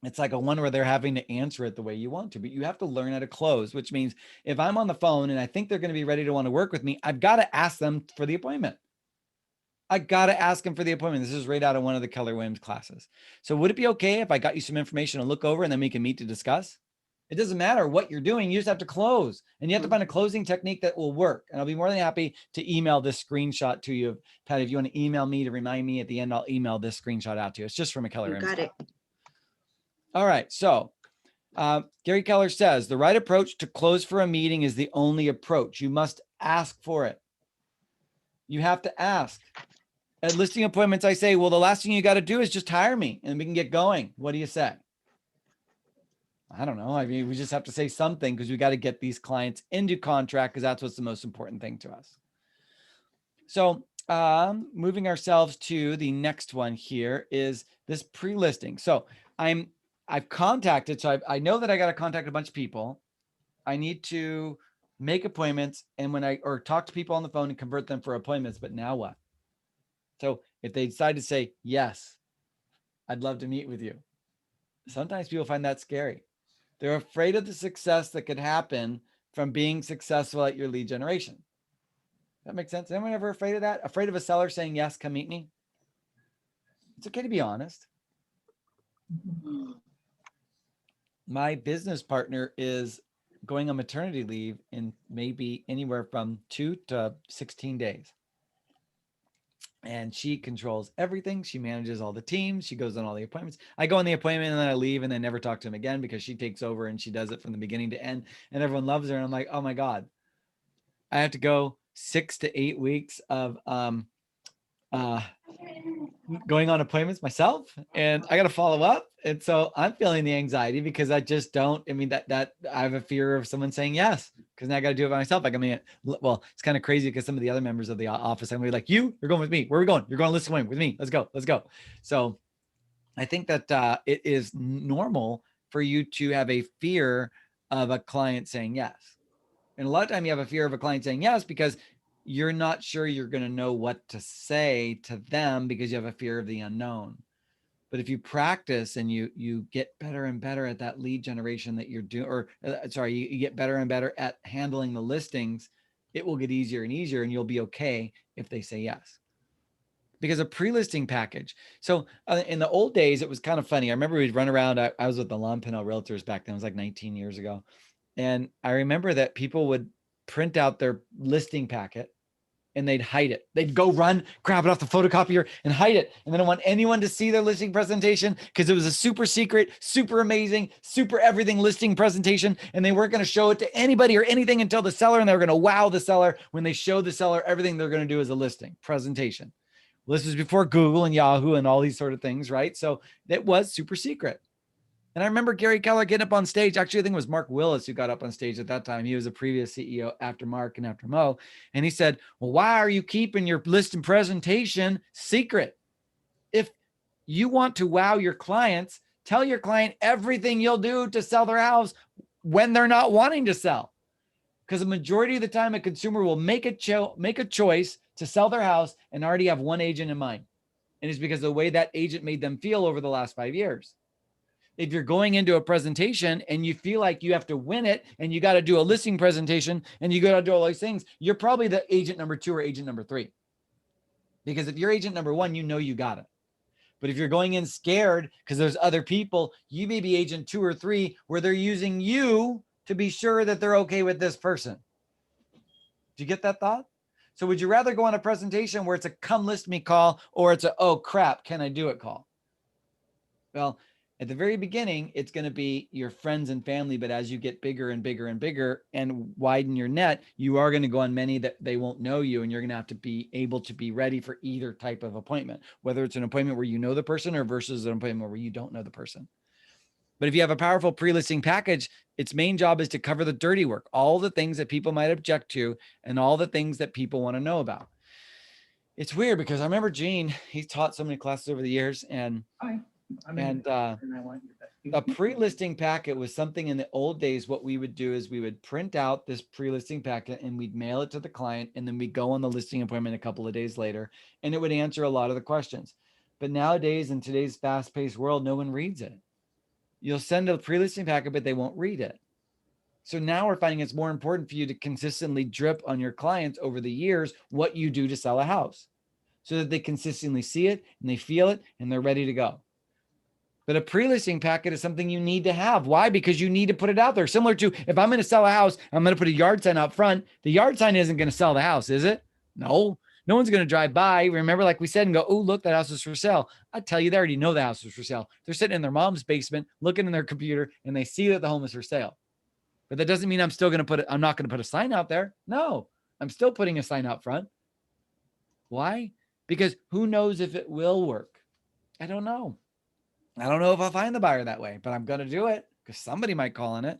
It's like a one where they're having to answer it the way you want to, but you have to learn how to close, which means if I'm on the phone and I think they're going to be ready to want to work with me, I've got to ask them for the appointment. I got to ask them for the appointment. This is right out of one of the Keller Williams classes. So would it be okay if I got you some information to look over and then we can meet to discuss? It doesn't matter what you're doing. You just have to close, and you have to find a closing technique that will work. And I'll be more than happy to email this screenshot to you. Patty, if you want to email me to remind me at the end, I'll email this screenshot out to you. It's just from a Keller Williams. Got it. All right. So Gary Keller says the right approach to close for a meeting is the only approach. You must ask for it. You have to ask. At listing appointments, I say, well, the last thing you got to do is just hire me and we can get going. What do you say? I don't know. I mean, we just have to say something because we got to get these clients into contract because that's what's the most important thing to us. So moving ourselves to the next one here is this pre-listing. So I've contacted, so I know that I got to contact a bunch of people. I need to make appointments and or talk to people on the phone and convert them for appointments. But now what? So if they decide to say, yes, I'd love to meet with you. Sometimes people find that scary. They're afraid of the success that could happen from being successful at your lead generation. That makes sense. Anyone ever afraid of that? Afraid of a seller saying, yes, come meet me? It's okay to be honest. My business partner is going on maternity leave in maybe anywhere from 2 to 16 days. And she controls everything. She manages all the teams. She goes on all the appointments. I go on the appointment and then I leave and then never talk to him again because she takes over and she does it from the beginning to end and everyone loves her. And I'm like, oh my God, I have to go 6 to 8 weeks of going on appointments myself and I got to follow up. And so I'm feeling the anxiety because I just don't, I mean, that I have a fear of someone saying yes, because now I got to do it by myself. Like, I mean, well, it's kind of crazy because some of the other members of the office, I'm gonna be like, you're going with me. Where are we going? You're going to listen with me. Let's go. So I think that it is normal for you to have a fear of a client saying yes. And a lot of time you have a fear of a client saying yes because you're not sure you're going to know what to say to them because you have a fear of the unknown. But if you practice and you get better and better at that lead generation that you're doing, or you get better and better at handling the listings, it will get easier and easier and you'll be okay if they say yes. Because a pre-listing package. So in the old days, it was kind of funny. I remember we'd run around. I was with the Lon Pinell Realtors back then. It was like 19 years ago. And I remember that people would print out their listing packet and they'd hide it. They'd go run, grab it off the photocopier and hide it. And they don't want anyone to see their listing presentation because it was a super secret, super amazing, super everything listing presentation. And they weren't going to show it to anybody or anything until the seller. And they were going to wow the seller when they showed the seller everything they're going to do as a listing presentation. Well, this was before Google and Yahoo and all these sort of things, right? So it was super secret. And I remember Gary Keller getting up on stage. Actually, I think it was Mark Willis who got up on stage at that time. He was a previous CEO after Mark and after Mo. And he said, well, why are you keeping your listing presentation secret? If you want to wow your clients, tell your client everything you'll do to sell their house when they're not wanting to sell. Because the majority of the time, a consumer will make a choice to sell their house and already have one agent in mind. And it's because of the way that agent made them feel over the last 5 years. If you're going into a presentation and you feel like you have to win it and you got to do a listing presentation and you got to do all these things, you're probably the agent number 2 or agent number 3. Because if you're agent number 1, you know you got it. But if you're going in scared because there's other people, you may be agent 2 or 3 where they're using you to be sure that they're okay with this person. Do you get that thought? So would you rather go on a presentation where it's a come list me call or it's a, oh crap, can I do it call? Well, at the very beginning, it's going to be your friends and family. But as you get bigger and bigger and bigger and widen your net, you are going to go on many that they won't know you. And you're going to have to be able to be ready for either type of appointment, whether it's an appointment where you know the person or versus an appointment where you don't know the person. But if you have a powerful pre-listing package, its main job is to cover the dirty work, all the things that people might object to and all the things that people want to know about. It's weird because I remember Gene, he's taught so many classes over the years and a pre-listing packet was something in the old days. What we would do is we would print out this pre-listing packet and we'd mail it to the client. And then we go on the listing appointment a couple of days later and it would answer a lot of the questions. But nowadays in today's fast-paced world, no one reads it. You'll send a pre-listing packet, but they won't read it. So now we're finding it's more important for you to consistently drip on your clients over the years what you do to sell a house so that they consistently see it and they feel it and they're ready to go. But a pre-listing packet is something you need to have. Why? Because you need to put it out there. Similar to if I'm going to sell a house, I'm going to put a yard sign out front. The yard sign isn't going to sell the house, is it? No. No one's going to drive by, remember, like we said, and go, oh, look, that house is for sale. I tell you, they already know the house is for sale. They're sitting in their mom's basement, looking in their computer, and they see that the home is for sale. But that doesn't mean I'm not going to put a sign out there. No, I'm still putting a sign out front. Why? Because who knows if it will work? I don't know. I don't know if I'll find the buyer that way, but I'm going to do it because somebody might call on it.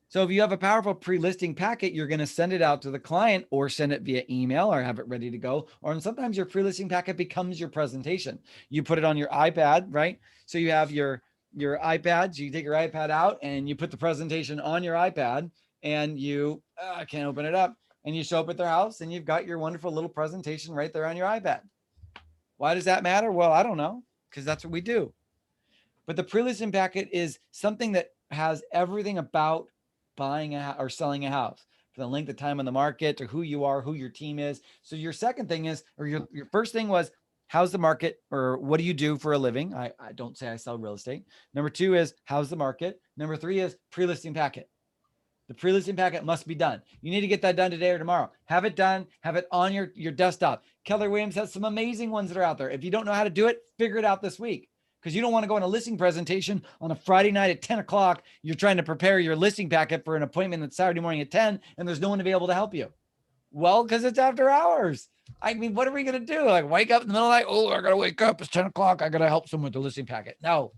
So if you have a powerful pre-listing packet, you're going to send it out to the client or send it via email or have it ready to go. Or sometimes your pre-listing packet becomes your presentation. You put it on your iPad, right? So you have your iPad. So you take your iPad out and you put the presentation on your iPad and you can't open it up and you show up at their house and you've got your wonderful little presentation right there on your iPad. Why does that matter? Well, I don't know, because that's what we do. But the pre-listing packet is something that has everything about buying or selling a house, from the length of time on the market to who you are, who your team is. So your second thing is, or your first thing was, how's the market, or what do you do for a living? I don't say I sell real estate. Number 2 is, how's the market? Number 3 is pre-listing packet. The pre-listing packet must be done. You need to get that done today or tomorrow. Have it done, have it on your desktop. Keller Williams has some amazing ones that are out there. If you don't know how to do it, figure it out this week. Because you don't want to go on a listing presentation on a Friday night at 10 o'clock. You're trying to prepare your listing packet for an appointment that's Saturday morning at 10 and there's no one to be able to help you. Well, because it's after hours. I mean, what are we going to do? Like wake up in the middle of the night? Oh, I got to wake up. It's 10 o'clock. I got to help someone with the listing packet. No,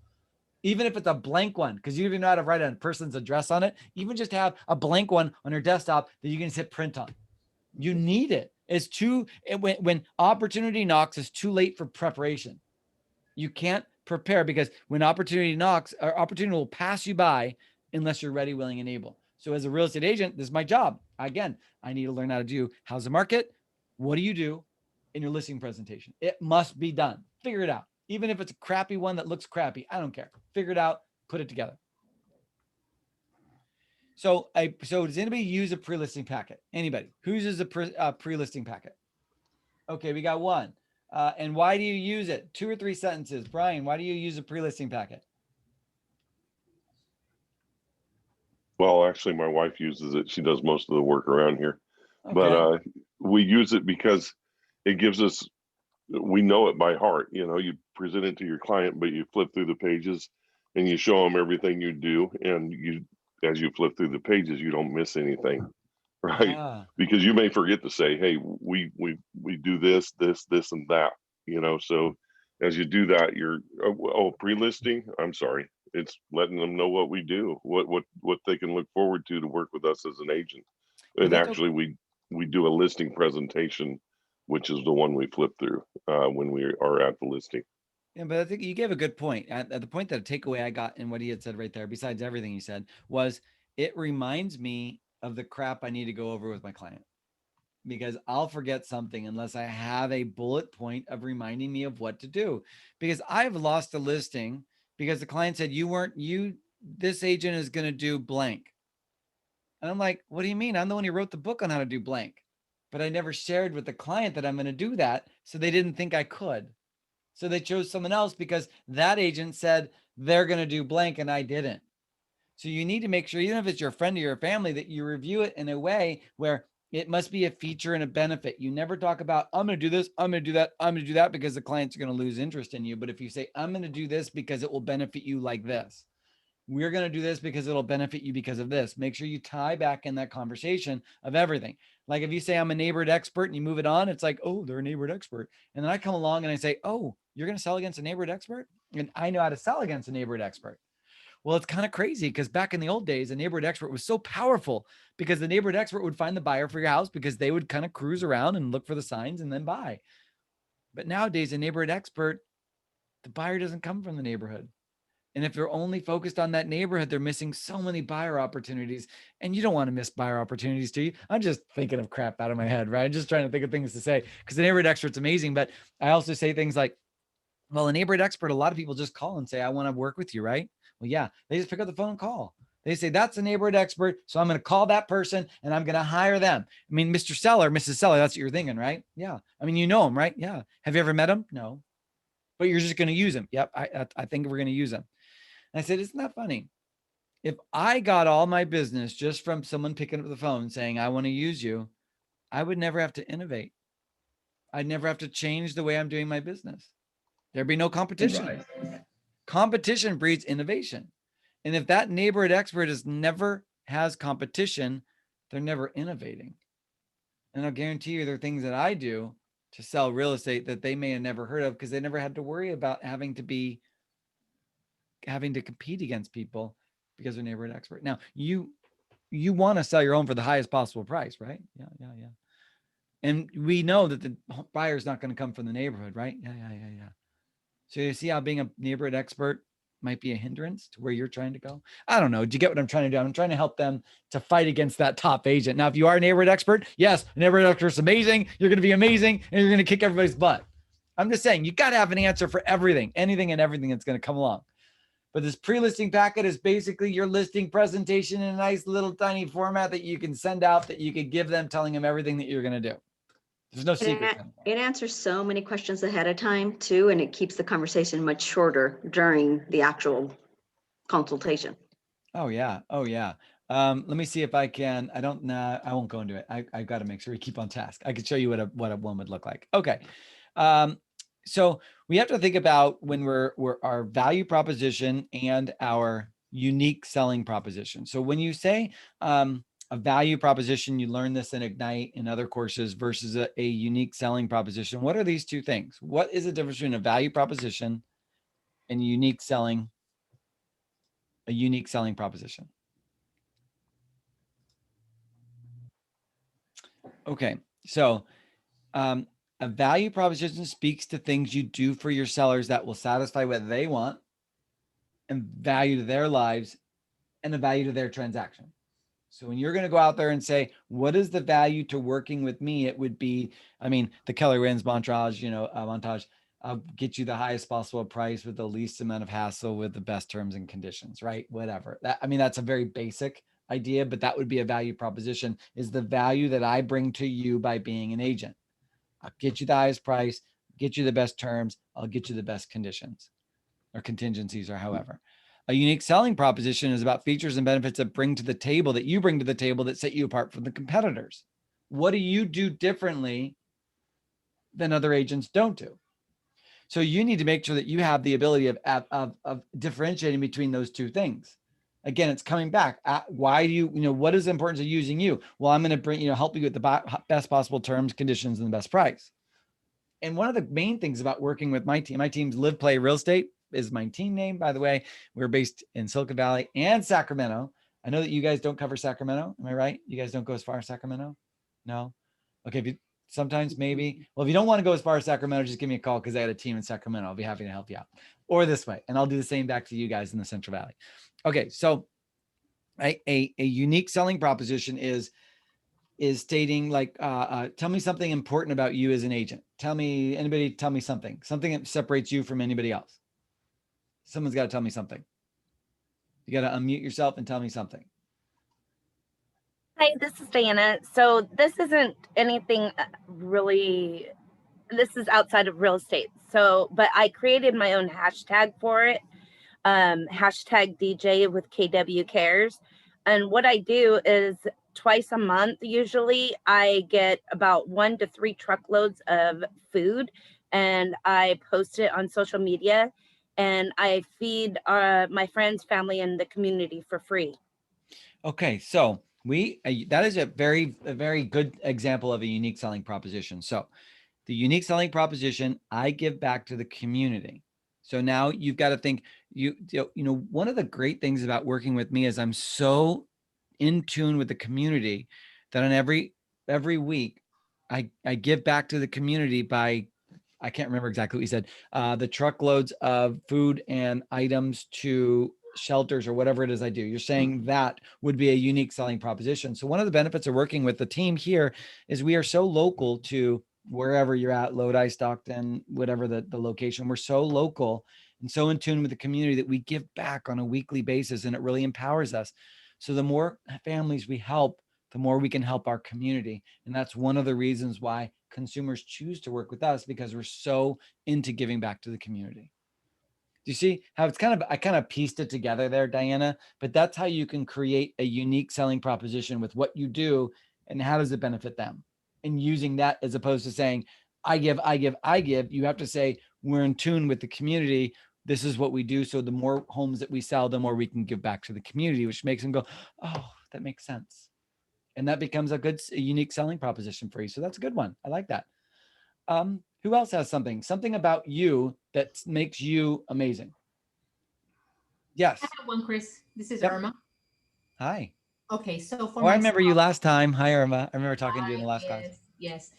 even if it's a blank one, because you don't even know how to write a person's address on it, even just have a blank one on your desktop that you can just hit print on. You need it. It's when opportunity knocks, it's too late for preparation. You can't prepare because when opportunity knocks, or opportunity will pass you by unless you're ready, willing, and able. So as a real estate agent, this is my job. Again, I need to learn how to do how's the market? What do you do in your listing presentation? It must be done. Figure it out. Even if it's a crappy one that looks crappy, I don't care. Figure it out, put it together. So does anybody use a pre-listing packet? Anybody? Who uses a pre-listing packet? Okay, we got one. And why do you use it? 2 or 3 sentences. Brian, why do you use a pre-listing packet? Well, actually, my wife uses it. She does most of the work around here. Okay. But we use it because it gives us, we know it by heart. You know, you present it to your client, but you flip through the pages and you show them everything you do. And you, as you flip through the pages, you don't miss anything, right? Ah, Because you may forget to say, hey, we do this, and that, you know. So as you do that, you're, pre-listing, I'm sorry. It's letting them know what we do, what they can look forward to work with us as an agent. well, And that's actually we do a listing presentation, which is the one we flip through when we are at the listing. yeah, but I think you gave a good point. At the point that a takeaway I got in what he had said right there, besides everything he said, was it reminds me of the crap I need to go over with my client, because I'll forget something unless I have a bullet point of reminding me of what to do. Because I've lost a listing because the client said, this agent is going to do blank. And I'm like, what do you mean? I'm the one who wrote the book on how to do blank, but I never shared with the client that I'm going to do that. So they didn't think I could. So they chose someone else because that agent said they're going to do blank and I didn't. So you need to make sure, even if it's your friend or your family, that you review it in a way where it must be a feature and a benefit. You never talk about, I'm going to do this, I'm going to do that, I'm going to do that, because the client's going to lose interest in you. But if you say, I'm going to do this because it will benefit you like this, we're going to do this because it'll benefit you because of this. Make sure you tie back in that conversation of everything. Like if you say I'm a neighborhood expert and you move it on, it's like, oh, they're a neighborhood expert. And then I come along and I say, oh, you're going to sell against a neighborhood expert? And I know how to sell against a neighborhood expert. Well, it's kind of crazy because back in the old days, a neighborhood expert was so powerful because the neighborhood expert would find the buyer for your house because they would kind of cruise around and look for the signs and then buy. But nowadays, a neighborhood expert, the buyer doesn't come from the neighborhood. And if they're only focused on that neighborhood, they're missing so many buyer opportunities. And you don't want to miss buyer opportunities, do you? I'm just thinking of crap out of my head, right? I'm just trying to think of things to say because the neighborhood expert's amazing. But I also say things like, well, a neighborhood expert, a lot of people just call and say, I want to work with you, right? Well, yeah, they just pick up the phone and call. They say, that's a neighborhood expert. So I'm going to call that person and I'm going to hire them. I mean, Mr. Seller, Mrs. Seller, that's what you're thinking, right? Yeah. I mean, you know him, right? Yeah. Have you ever met him? No. But you're just going to use him. Yep. I think we're going to use him. And I said, isn't that funny? If I got all my business just from someone picking up the phone saying, I want to use you, I would never have to innovate. I'd never have to change the way I'm doing my business. There'd be no competition. Right. Competition breeds innovation. And if that neighborhood expert never has competition, they're never innovating. And I'll guarantee you there are things that I do to sell real estate that they may have never heard of because they never had to worry about having to compete against people because they're neighborhood expert. Now, you want to sell your home for the highest possible price, right? Yeah. And we know that the buyer's not going to come from the neighborhood, right? Yeah. So you see how being a neighborhood expert might be a hindrance to where you're trying to go? I don't know. Do you get what I'm trying to do? I'm trying to help them to fight against that top agent. Now, if you are a neighborhood expert, yes, a neighborhood expert is amazing. You're going to be amazing and you're going to kick everybody's butt. I'm just saying you got to have an answer for everything, anything and everything that's going to come along. But this pre-listing packet is basically your listing presentation in a nice little tiny format that you can send out, that you could give them, telling them everything that you're going to do. There's no secret. It answers so many questions ahead of time too, and it keeps the conversation much shorter during the actual consultation. Oh yeah. Let me see if I can. I won't go into it. I've got to make sure we keep on task. I could show you what a one would look like. Okay. So we have to think about when we're our value proposition and our unique selling proposition. So when you say a value proposition, you learn this in Ignite and other courses versus a unique selling proposition. What are these two things? What is the difference between a value proposition and a unique selling proposition? Okay, so a value proposition speaks to things you do for your sellers that will satisfy what they want and value to their lives and a value to their transaction. So when you're going to go out there and say, what is the value to working with me? It would be, I mean, the Keller Williams montage, I'll get you the highest possible price with the least amount of hassle with the best terms and conditions, right? Whatever. That's a very basic idea, but that would be a value proposition, is the value that I bring to you by being an agent. I'll get you the highest price, get you the best terms, I'll get you the best conditions or contingencies or however. A unique selling proposition is about features and benefits that you bring to the table that set you apart from the competitors. What do you do differently than other agents don't do? So you need to make sure that you have the ability of differentiating between those two things. Again, it's coming back. Why do you, what is the importance of using you? Well, I'm going to bring, help you with the best possible terms, conditions, and the best price. And one of the main things about working with my team's Live Play Real Estate is my team name, by the way. We're based in Silicon Valley and Sacramento. I know that you guys don't cover Sacramento. Am I right? You guys don't go as far as Sacramento? No? Okay. If you sometimes maybe, well, if you don't want to go as far as Sacramento, just give me a call because I got a team in Sacramento. I'll be happy to help you out, or this way. And I'll do the same back to you guys in the Central Valley. Okay. So a unique selling proposition is stating like, tell me something important about you as an agent. Tell me something that separates you from anybody else. Someone's got to tell me something. You got to unmute yourself and tell me something. Hi, this is Diana. So this isn't anything really, this is outside of real estate. So, but I created my own hashtag for it. Hashtag DJ with KW Cares. And what I do is twice a month, usually I get about 1 to 3 truckloads of food and I post it on social media and I feed my friends, family, and the community for free. Okay. So that is a very good example of a unique selling proposition. So the unique selling proposition, I give back to the community. So now you've got to think, one of the great things about working with me is I'm so in tune with the community that on every week I give back to the community by, I can't remember exactly what you said, the truckloads of food and items to shelters or whatever it is I do. You're saying that would be a unique selling proposition. So one of the benefits of working with the team here is we are so local to wherever you're at, Lodi, Stockton, whatever the location. We're so local and so in tune with the community that we give back on a weekly basis, and it really empowers us. So the more families we help, the more we can help our community. And that's one of the reasons why consumers choose to work with us, because we're so into giving back to the community. Do you see how it's I kind of pieced it together there, Diana? But that's how you can create a unique selling proposition with what you do and how does it benefit them? And using that as opposed to saying, I give, you have to say, we're in tune with the community. This is what we do. So the more homes that we sell, the more we can give back to the community, which makes them go, oh, that makes sense. And that becomes a unique selling proposition for you. So that's a good one. I like that. Who else has something about you that makes you amazing? Yes. I have one, Chris. This is Yep. Irma. Hi. Okay, so for I remember you myself- last time. Hi, Irma. I remember talking to you in the last class. Yes.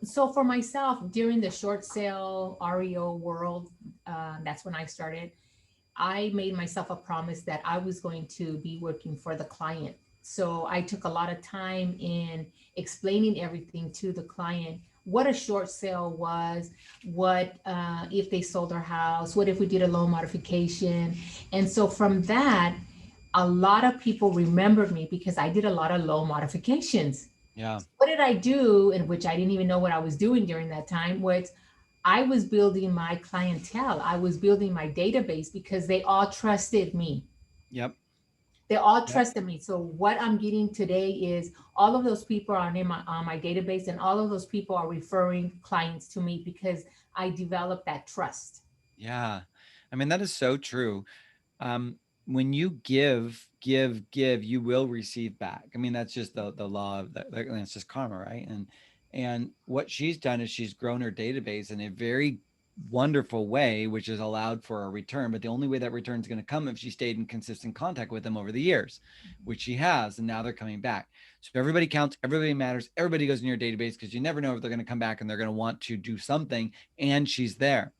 So for myself, during the short sale REO world, that's when I started. I made myself a promise that I was going to be working for the client. So I took a lot of time in explaining everything to the client, what a short sale was, what if they sold their house, what if we did a loan modification. And so from that, a lot of people remembered me because I did a lot of loan modifications. Yeah. What did I do, in which I didn't even know what I was doing during that time, was I was building my clientele. I was building my database because they all trusted me. Yep. They all trusted me. So what I'm getting today is all of those people are on my database, and all of those people are referring clients to me because I developed that trust. Yeah. I mean, that is so true. When you give, you will receive back. I mean, that's just the law of that. It's just karma, right? And what she's done is she's grown her database in a very wonderful way, which has allowed for a return. But the only way that return is going to come if she stayed in consistent contact with them over the years, which she has, and now they're coming back. So everybody counts, everybody matters, everybody goes in your database because you never know if they're going to come back and they're going to want to do something, and she's there.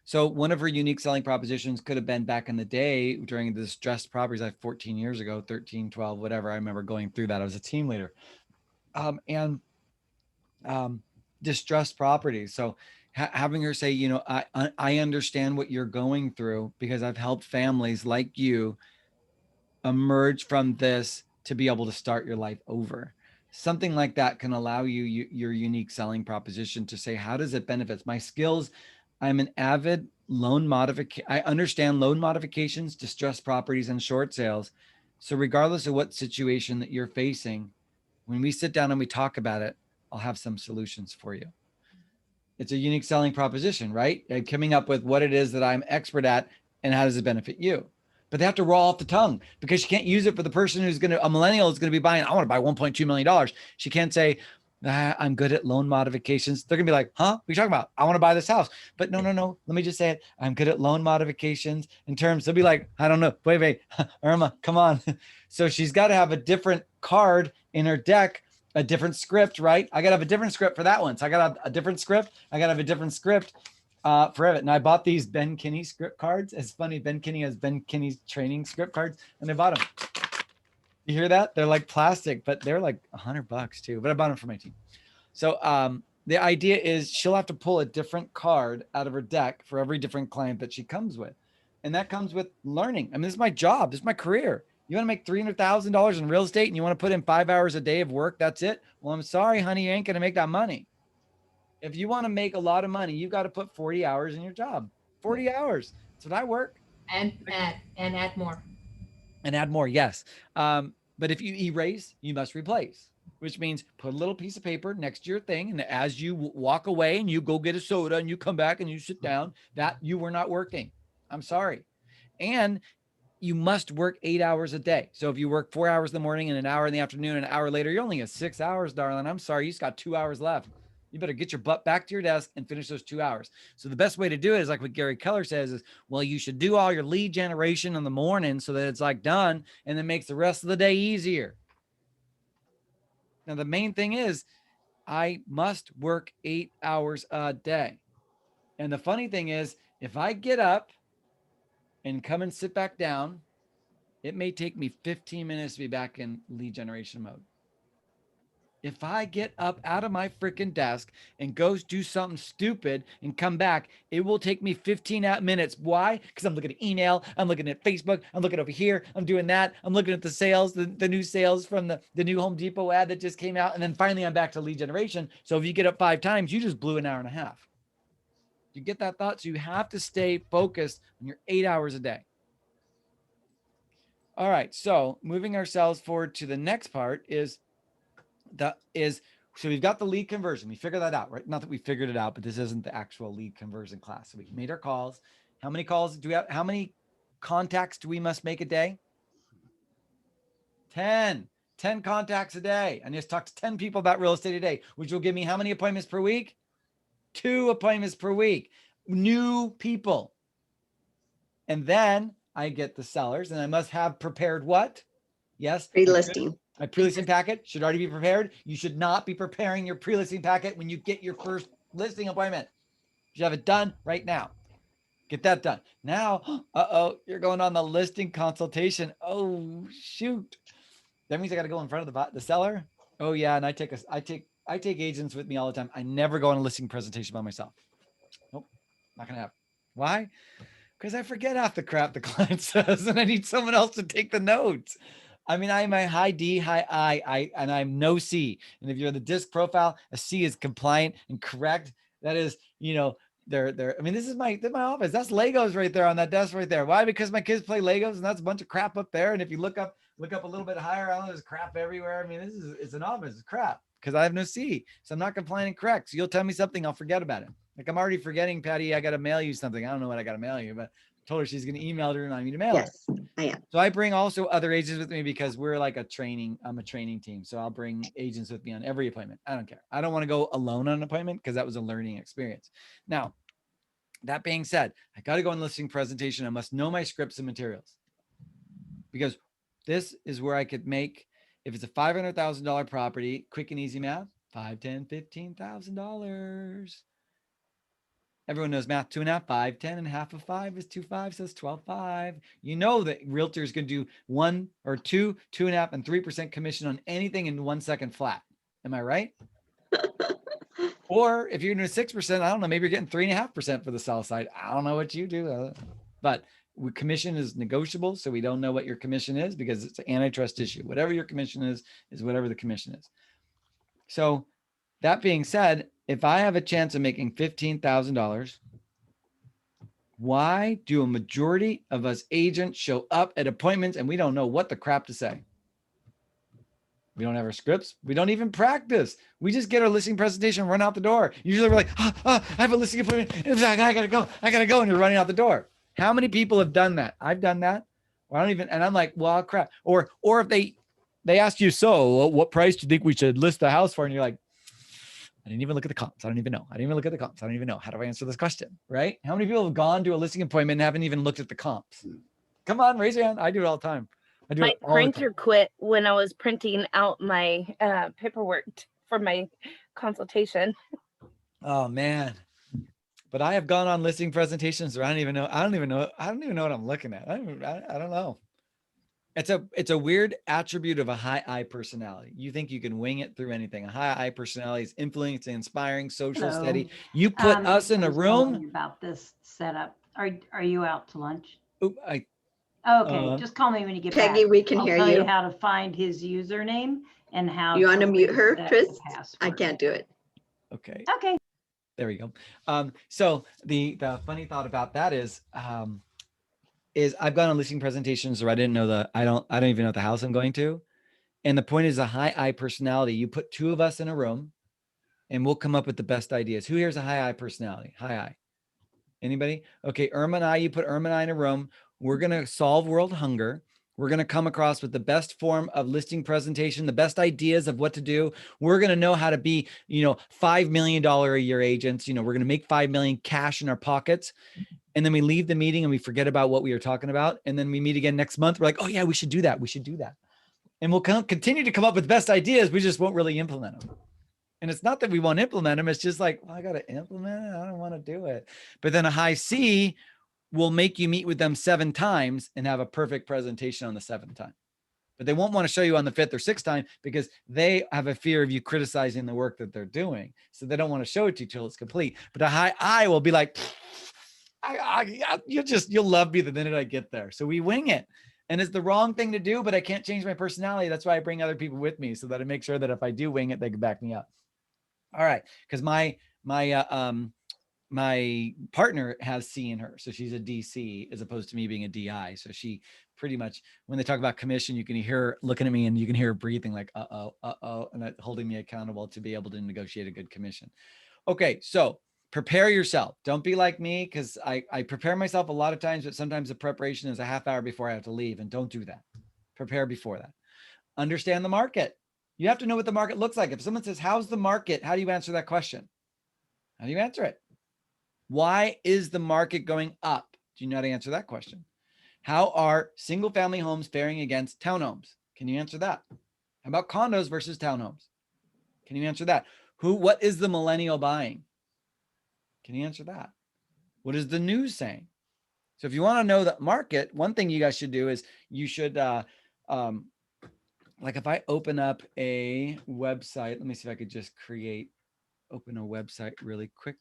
So one of her unique selling propositions could have been back in the day during the distressed properties, like 14 years ago, 13, 12, whatever. I remember going through that. I was a team leader. Distressed properties. So having her say, I understand what you're going through because I've helped families like you emerge from this to be able to start your life over. Something like that can allow your unique selling proposition to say, how does it benefit my skills? I'm an avid loan modification. I understand loan modifications, distressed properties, and short sales. So regardless of what situation that you're facing, When we sit down and we talk about it, I'll have some solutions for you. It's a unique selling proposition, right? Coming up with what it is that I'm expert at and how does it benefit you. But they have to roll off the tongue because she can't use it for the person who's a millennial is going to be buying, I want to buy $1.2 million. She can't say, I'm good at loan modifications. They're going to be like, huh? What are you talking about? I want to buy this house. But no. Let me just say it. I'm good at loan modifications in terms. They'll be like, I don't know. Wait, Irma, come on. So she's got to have a different card in her deck, a different script, right? I got to have a different script for that one. So I got to have a different script. I got to have a different script for it. And I bought these Ben Kinney script cards. It's funny. Ben Kinney has Ben Kinney's training script cards and I bought them. You hear that? They're like plastic, but they're like $100 too. But I bought them for my team. So the idea is she'll have to pull a different card out of her deck for every different client that she comes with. And that comes with learning. I mean, this is my job. This is my career. You want to make $300,000 in real estate and you want to put in 5 hours a day of work. That's it. Well, I'm sorry, honey, you ain't going to make that money. If you want to make a lot of money, you got to put 40 hours in your job. 40 hours. That's what I work. And add more. And add more, yes. But if you erase, you must replace, which means put a little piece of paper next to your thing. And as you walk away and you go get a soda and you come back and you sit down, that you were not working. I'm sorry. And you must work 8 hours a day. So if you work 4 hours in the morning and an hour in the afternoon, and an hour later, you're only at 6 hours, darling. I'm sorry. You just got 2 hours left. You better get your butt back to your desk and finish those 2 hours. So the best way to do it is like what Gary Keller says is, well, you should do all your lead generation in the morning so that it's like done and then makes the rest of the day easier. Now, the main thing is I must work 8 hours a day. And the funny thing is, if I get up and come and sit back down, it may take me 15 minutes to be back in lead generation mode. If I get up out of my freaking desk and go do something stupid and come back, it will take me 15 minutes. Why? Because I'm looking at email, I'm looking at Facebook, I'm looking over here, I'm doing that, I'm looking at the sales, the new sales from the new Home Depot ad that just came out, and then finally I'm back to lead generation. So if you get up 5 times, you just blew an hour and a half. You get that thought? So you have to stay focused on your 8 hours a day. All right, so moving ourselves forward to the next part so we've got the lead conversion. We figured that out, right? Not that we figured it out, but this isn't the actual lead conversion class. So we made our calls. How many calls do we have? How many contacts do we must make a day? 10 contacts a day. I just talked to 10 people about real estate a day, which will give me how many appointments per week? 2 appointments per week. New people. And then I get the sellers and I must have prepared what? Yes. Pre-listing. My pre-listing packet should already be prepared. You should not be preparing your pre-listing packet when you get your first listing appointment. You should have it done right now. Get that done. Now, you're going on the listing consultation. Oh, shoot. That means I got to go in front of the seller. Oh yeah. And I take agents with me all the time. I never go on a listing presentation by myself. Nope. Not going to happen. Why? Because I forget half the crap the client says and I need someone else to take the notes. I mean, I'm a high D, high I, and I'm no C. And if you're the disc profile, a C is compliant and correct. That is, they're. I mean, this is my office. That's Legos right there on that desk right there. Why? Because my kids play Legos, and that's a bunch of crap up there. And if you look up a little bit higher, I don't know, there's crap everywhere. I mean, it's an office. It's crap because I have no C, so I'm not compliant and correct. So you'll tell me something, I'll forget about it. Like I'm already forgetting, Patty. I got to mail you something. I don't know what I got to mail you, but told her she's going to email her and remind me to mail it. Yes, I am. So I bring also other agents with me because we're like I'm a training team. So I'll bring agents with me on every appointment. I don't care. I don't want to go alone on an appointment because that was a learning experience. Now, that being said, I got to go on listing presentation. I must know my scripts and materials because this is where I could make, if it's a $500,000 property, quick and easy math, $5, $10, $15,000. Everyone knows math. 2.5, 5, 10, and half of 5 is 2 5, so it's 12.5. You know that realtor is going to do 1 or 2, 2.5, and 3% commission on anything in 1 second flat. Am I right? Or if you're doing 6%, I don't know, maybe you're getting 3.5% for the sell side. I don't know what you do, but commission is negotiable. So we don't know what your commission is because it's an antitrust issue. Whatever your commission is whatever the commission is. So that being said, if I have a chance of making $15,000, why do a majority of us agents show up at appointments and we don't know what the crap to say? We don't have our scripts. We don't even practice. We just get our listing presentation, run out the door. Usually we're like, I have a listing appointment. I gotta go. And you're running out the door. How many people have done that? I've done that. Or I don't even, and I'm like, well, crap. Or if they ask you, so what price do you think we should list the house for? And you're like, I didn't even look at the comps. I don't even know. I didn't even look at the comps. I don't even know. How do I answer this question? Right? How many people have gone to a listing appointment and haven't even looked at the comps? Come on, raise your hand. I do it all the time. I do My it all the time. printer quit when I was printing out my paperwork for my consultation. Oh man. But I have gone on listing presentations where I don't even know what I'm looking at. I don't know. It's a weird attribute of a high I personality. You think you can wing it through anything. A high I personality is influencing, inspiring, social, Hello. steady. You put us in I a was room. calling about this setup. Are you out to lunch? Oop, Okay, just call me when you get back. Peggy, we can I'll hear tell you you. how to find his username and how. You want to mute her, reset Chris? the I password. can't do it. okay. Okay. There we go. So the funny thought about that is I've gone on listing presentations where I didn't know I don't even know the house I'm going to. And the point is a high I personality. You put two of us in a room and we'll come up with the best ideas. Who here's a high I personality? High I. Anybody? Okay. Irma and I, you put Irma and I in a room. We're going to solve world hunger. We're going to come across with the best form of listing presentation, the best ideas of what to do. We're going to know how to be, $5 million a year agents. We're going to make 5 million cash in our pockets. And then we leave the meeting and we forget about what we were talking about. And then we meet again next month. We're like, oh yeah, we should do that. We should do that. And we'll continue to come up with best ideas. We just won't really implement them. And it's not that we won't implement them. It's just like, well, I got to implement it. I don't want to do it. But then a high C will make you meet with them 7 times and have a perfect presentation on the 7th time. But they won't want to show you on the 5th or 6th time because they have a fear of you criticizing the work that they're doing. So they don't want to show it to you till it's complete. But a high I will be like, you'll love me the minute I get there. So we wing it. And it's the wrong thing to do, but I can't change my personality. That's why I bring other people with me so that I make sure that if I do wing it, they can back me up. All right. Because my partner has C in her. So she's a DC as opposed to me being a DI. So she pretty much, when they talk about commission, you can hear her looking at me and you can hear her breathing like, and holding me accountable to be able to negotiate a good commission. Okay. So prepare yourself. Don't be like me because I prepare myself a lot of times, but sometimes the preparation is a half hour before I have to leave, and don't do that. Prepare before that. Understand the market. You have to know what the market looks like. If someone says, how's the market? How do you answer that question? How do you answer it? Why is the market going up? Do you know how to answer that question? How are single family homes faring against townhomes? Can you answer that? How about condos versus townhomes? Can you answer that? What is the millennial buying? Can you answer that? What is the news saying? So if you want to know the market, one thing you guys should do is you should, like if I open up a website, let me see if I could just open a website really quick.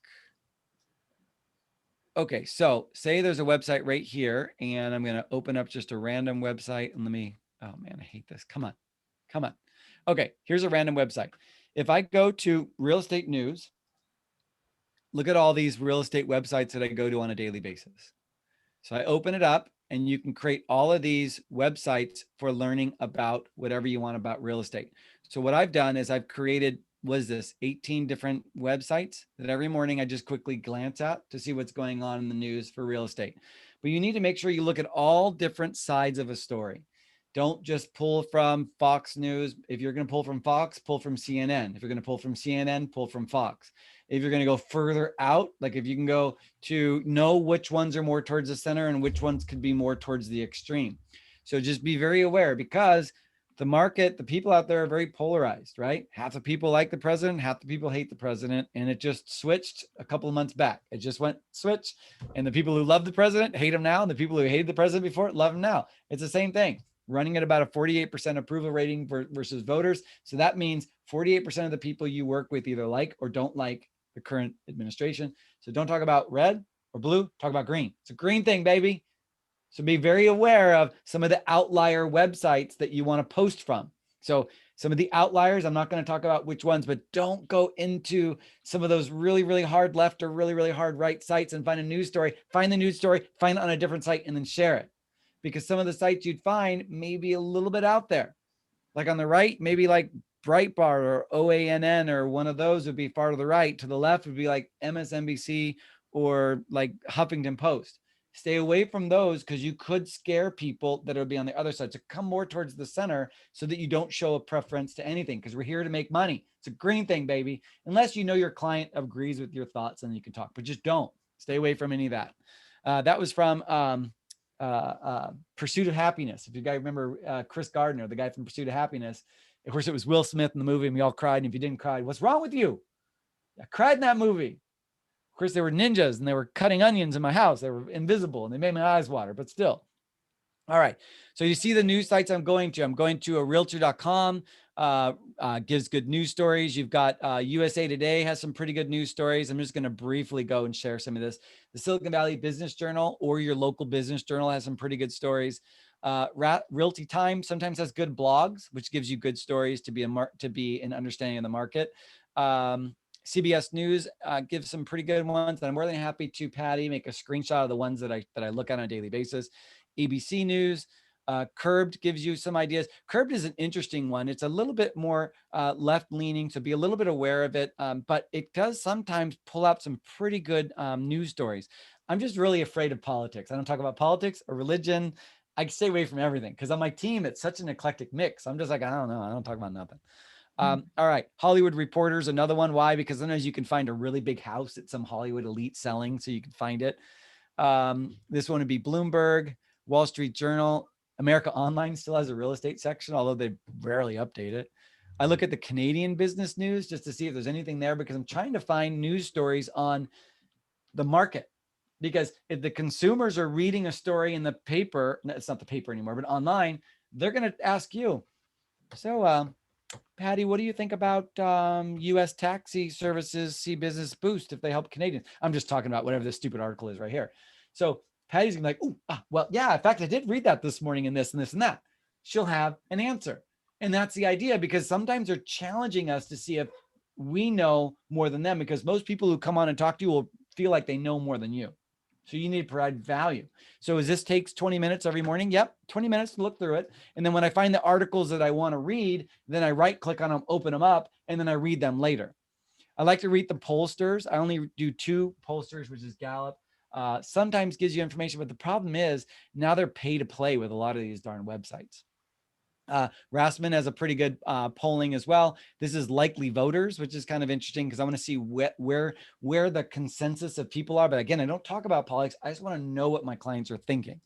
Okay, so say there's a website right here, and I'm going to open up just a random website. And oh man, I hate this. Come on. Okay, here's a random website. If I go to real estate news, look at all these real estate websites that I go to on a daily basis. So I open it up and you can create all of these websites for learning about whatever you want about real estate. So what I've done is I've created, 18 different websites that every morning I just quickly glance at to see what's going on in the news for real estate. But you need to make sure you look at all different sides of a story. Don't just pull from Fox News. If you're going to pull from Fox, pull from CNN. If you're going to pull from CNN, pull from Fox. If you're going to go further out, like if you can go to know which ones are more towards the center and which ones could be more towards the extreme. So just be very aware because the market, the people out there are very polarized, right? Half the people like the president, half the people hate the president. And it just switched a couple of months back. It just went switch. And the people who love the president hate him now. And the people who hated the president before love him now. It's the same thing. Running at about a 48% approval rating versus voters. So that means 48% of the people you work with either like or don't like the current administration. So don't talk about red or blue, talk about green. It's a green thing, baby. So be very aware of some of the outlier websites that you want to post from. So some of the outliers, I'm not going to talk about which ones, but don't go into some of those really, really hard left or really, really hard right sites and find a news story. Find the news story, find it on a different site and then share it. Because some of the sites you'd find may be a little bit out there. Like on the right, maybe like Breitbart or OANN or one of those would be far to the right. To the left would be like MSNBC or like Huffington Post. Stay away from those because you could scare people that would be on the other side. So come more towards the center so that you don't show a preference to anything, because we're here to make money. It's a green thing, baby. Unless you know your client agrees with your thoughts, and you can talk, but just don't. Stay away from any of that. That was from Pursuit of Happiness. If you guys remember Chris Gardner, the guy from Pursuit of Happiness. Of course, it was Will Smith in the movie, and we all cried. And if you didn't cry, what's wrong with you? I cried in that movie. Of course, they were ninjas and they were cutting onions in my house. They were invisible and they made my eyes water, but still. All right. So you see the news sites I'm going to. I'm going to a realtor.com, gives good news stories. You've got USA Today has some pretty good news stories. I'm just going to briefly go and share some of this. The Silicon Valley Business Journal or your local business journal has some pretty good stories. Realty Time sometimes has good blogs, which gives you good stories to be an understanding of the market. CBS News gives some pretty good ones, and I'm more than happy to, Patty, make a screenshot of the ones that I look at on a daily basis. ABC News, Curbed gives you some ideas. Curbed is an interesting one. It's a little bit more left-leaning, so be a little bit aware of it, but it does sometimes pull out some pretty good news stories. I'm just really afraid of politics. I don't talk about politics or religion. I stay away from everything because on my team, it's such an eclectic mix. I'm just like, I don't know. I don't talk about nothing. All right. Hollywood Reporters, another one. Why? Because sometimes you can find a really big house at some Hollywood elite selling, so you can find it. This one would be Bloomberg, Wall Street Journal. America Online still has a real estate section, although they rarely update it. I look at the Canadian business news just to see if there's anything there, because I'm trying to find news stories on the market. Because if the consumers are reading a story in the paper, it's not the paper anymore, but online, they're going to ask you, so, Patty, what do you think about U.S. taxi services see business boost if they help Canadians? I'm just talking about whatever this stupid article is right here. So Patty's gonna be like, well, yeah, in fact, I did read that this morning and this and this and that. She'll have an answer. And that's the idea, because sometimes they're challenging us to see if we know more than them, because most people who come on and talk to you will feel like they know more than you. So you need to provide value. So as this takes 20 minutes every morning, yep, 20 minutes to look through it. And then when I find the articles that I want to read, then I right click on them, open them up, and then I read them later. I like to read the pollsters. I only do 2 pollsters, which is Gallup. Sometimes gives you information, but the problem is now they're pay to play with a lot of these darn websites. Rasmussen has a pretty good polling as well. This is likely voters, which is kind of interesting because I want to see where the consensus of people are. But again, I don't talk about politics. I just want to know what my clients are thinking.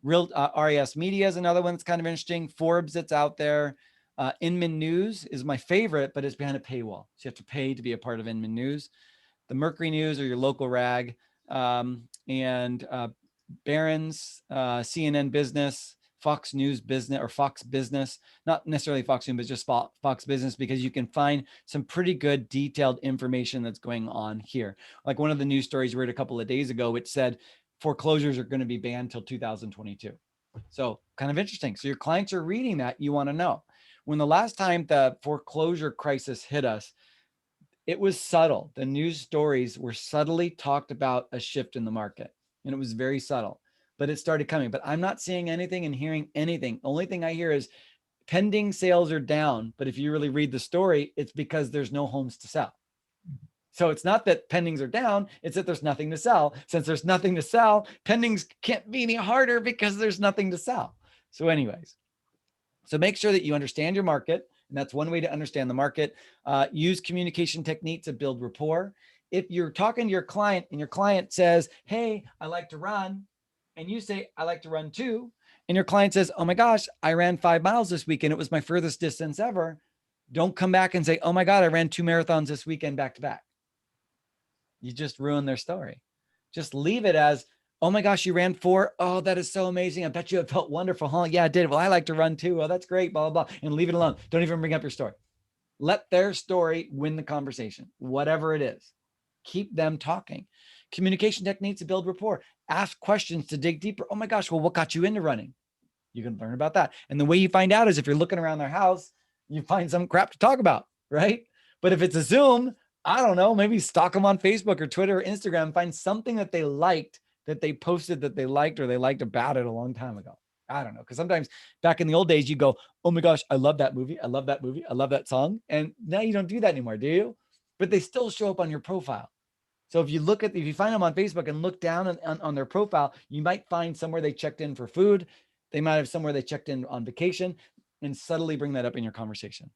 RAS Media is another one that's kind of interesting. Forbes that's out there. Inman News is my favorite, but it's behind a paywall. So you have to pay to be a part of Inman News. The Mercury News or your local rag. And Barron's, CNN Business, Fox News Business, or Fox Business, not necessarily Fox News, but just Fox Business, because you can find some pretty good detailed information that's going on here. Like one of the news stories we read a couple of days ago, which said foreclosures are going to be banned till 2022. So kind of interesting. So your clients are reading that, you want to know. When the last time the foreclosure crisis hit us, it was subtle. The news stories were subtly talked about a shift in the market, and it was very subtle, but it started coming. But I'm not seeing anything and hearing anything. Only thing I hear is pending sales are down. But if you really read the story, it's because there's no homes to sell. So it's not that pendings are down, it's that there's nothing to sell. Since there's nothing to sell, pendings can't be any harder because there's nothing to sell. So anyways, so make sure that you understand your market. And that's one way to understand the market. Use communication techniques to build rapport. If you're talking to your client and your client says, hey, I like to run, and you say, I like to run too, and your client says, oh my gosh, I ran 5 miles this weekend, it was my furthest distance ever. Don't come back and say, oh my God, I ran 2 marathons this weekend back to back. You just ruined their story. Just leave it as, oh my gosh, you ran 4. Oh, that is so amazing. I bet you it felt wonderful, huh? Yeah, I did. Well, I like to run too. Oh, that's great, blah, blah, blah. And leave it alone. Don't even bring up your story. Let their story win the conversation, whatever it is. Keep them talking. Communication techniques to build rapport. Ask questions to dig deeper. Oh my gosh, well, what got you into running? You can learn about that. And the way you find out is if you're looking around their house, you find some crap to talk about, right? But if it's a Zoom, I don't know, maybe stalk them on Facebook or Twitter or Instagram, find something that they liked, that they posted that they liked, or they liked about it a long time ago. I don't know. Because sometimes back in the old days, you go, oh my gosh, I love that movie. I love that movie. I love that song. And now you don't do that anymore, do you? But they still show up on your profile. So if you find them on Facebook and look down on their profile, you might find somewhere they checked in for food. They might have somewhere they checked in on vacation, and subtly bring that up in your conversation.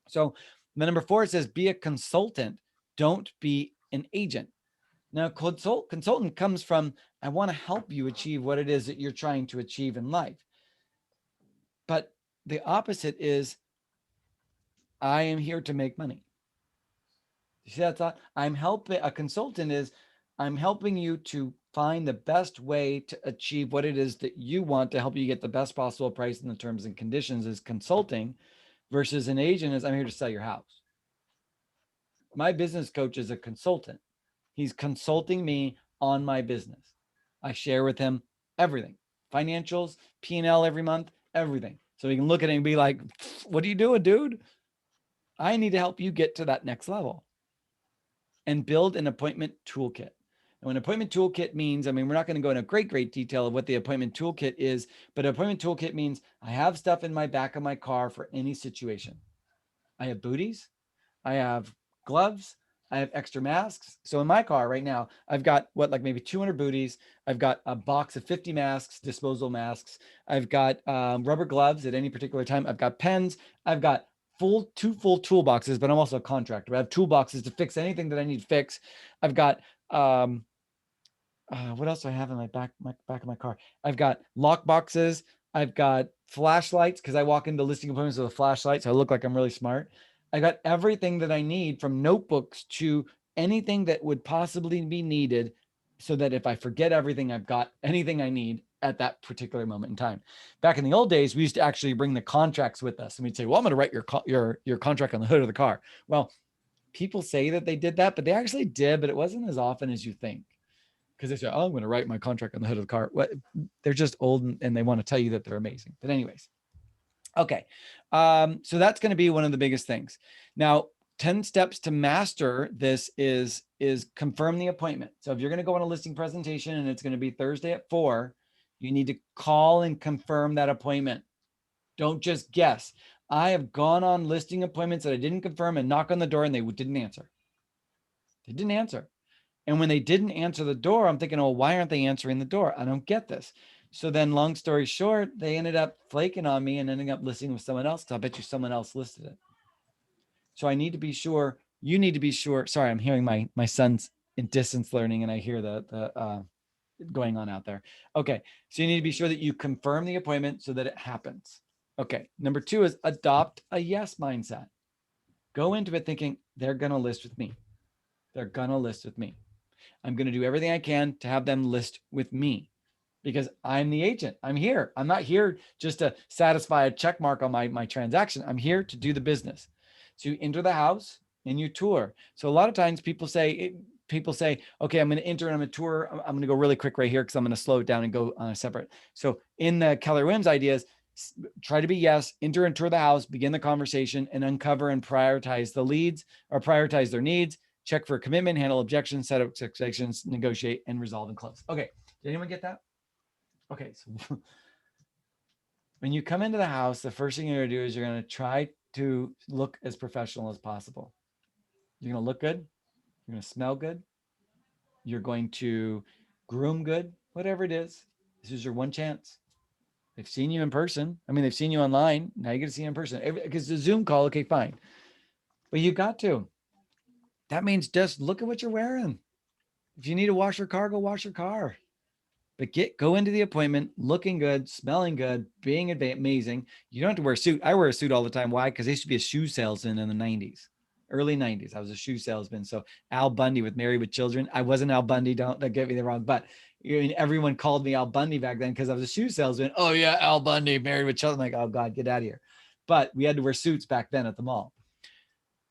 So the number 4, it says, be a consultant. Don't be an agent. Now, consultant comes from, I want to help you achieve what it is that you're trying to achieve in life. But the opposite is, I am here to make money. You see that thought? A consultant is, I'm helping you to find the best way to achieve what it is that you want to help you get the best possible price in the terms and conditions, is consulting, versus an agent is, I'm here to sell your house. My business coach is a consultant. He's consulting me on my business. I share with him everything, financials, P&L every month, everything. So he can look at it and be like, what are you doing, dude? I need to help you get to that next level. And build an appointment toolkit. And an appointment toolkit means, we're not going to go into great detail of what the appointment toolkit is, but an appointment toolkit means I have stuff in my back of my car for any situation. I have booties. I have gloves. I have extra masks. So in my car right now, I've got maybe 200 booties. I've got a box of 50 masks, disposable masks. I've got rubber gloves at any particular time. I've got pens. I've got two full toolboxes, but I'm also a contractor. I have toolboxes to fix anything that I need to fix. I've got what else do I have in my back of my car? I've got lock boxes. I've got flashlights, because I walk into listing appointments with a flashlight, so I look like I'm really smart. I got everything that I need, from notebooks to anything that would possibly be needed, so that if I forget everything, I've got anything I need at that particular moment in time. Back in the old days, we used to actually bring the contracts with us, and we'd say, well, I'm going to write your contract on the hood of the car. Well, people say that they did that, but they actually did, but it wasn't as often as you think. Because they say, oh, I'm going to write my contract on the hood of the car. What? They're just old, and they want to tell you that they're amazing. But anyways, okay. So that's going to be one of the biggest things. Now, 10 steps to master this is confirm the appointment. So if you're going to go on a listing presentation and it's going to be Thursday at 4, you need to call and confirm that appointment. Don't just guess. I have gone on listing appointments that I didn't confirm and knock on the door and they didn't answer. They didn't answer. And when they didn't answer the door, I'm thinking, oh, why aren't they answering the door? I don't get this. So then, long story short, they ended up flaking on me and ending up listing with someone else. I bet you someone else listed it. So I need to be sure. You need to be sure. Sorry, I'm hearing my son's in distance learning, and I hear the going on out there. Okay, so you need to be sure that you confirm the appointment so that it happens. Okay, number 2 is adopt a yes mindset. Go into it thinking they're going to list with me. They're going to list with me. I'm going to do everything I can to have them list with me, because I'm the agent. I'm here. I'm not here just to satisfy a check mark on my transaction. I'm here to do the business. So you enter the house and you tour. So a lot of times people say, okay, I'm going to enter and I'm going to tour. I'm going to go really quick right here because I'm going to slow it down and go on a separate. So in the Keller Williams ideas, try to be yes, enter and tour the house, begin the conversation, and uncover and prioritize the leads, or prioritize their needs. Check for a commitment, handle objections, set up expectations, negotiate, and resolve and close. Okay. Did anyone get that? Okay. So when you come into the house, the first thing you're going to do is you're going to try to look as professional as possible. You're going to look good. You're going to smell good. You're going to groom good, whatever it is. This is your one chance. They've seen you in person. They've seen you online. Now you get to see you in person. Because the Zoom call, okay, fine. But you got to. That means just look at what you're wearing. If you need to wash your car, go wash your car. But go into the appointment looking good, smelling good, being amazing. You don't have to wear a suit. I wear a suit all the time. Why? Because I used to be a shoe salesman in the 90s, early 90s. I was a shoe salesman. So Al Bundy with Married with Children. I wasn't Al Bundy. Don't get me wrong. But everyone called me Al Bundy back then because I was a shoe salesman. Oh, yeah, Al Bundy, Married with Children. I'm like, oh, God, get out of here. But we had to wear suits back then at the mall.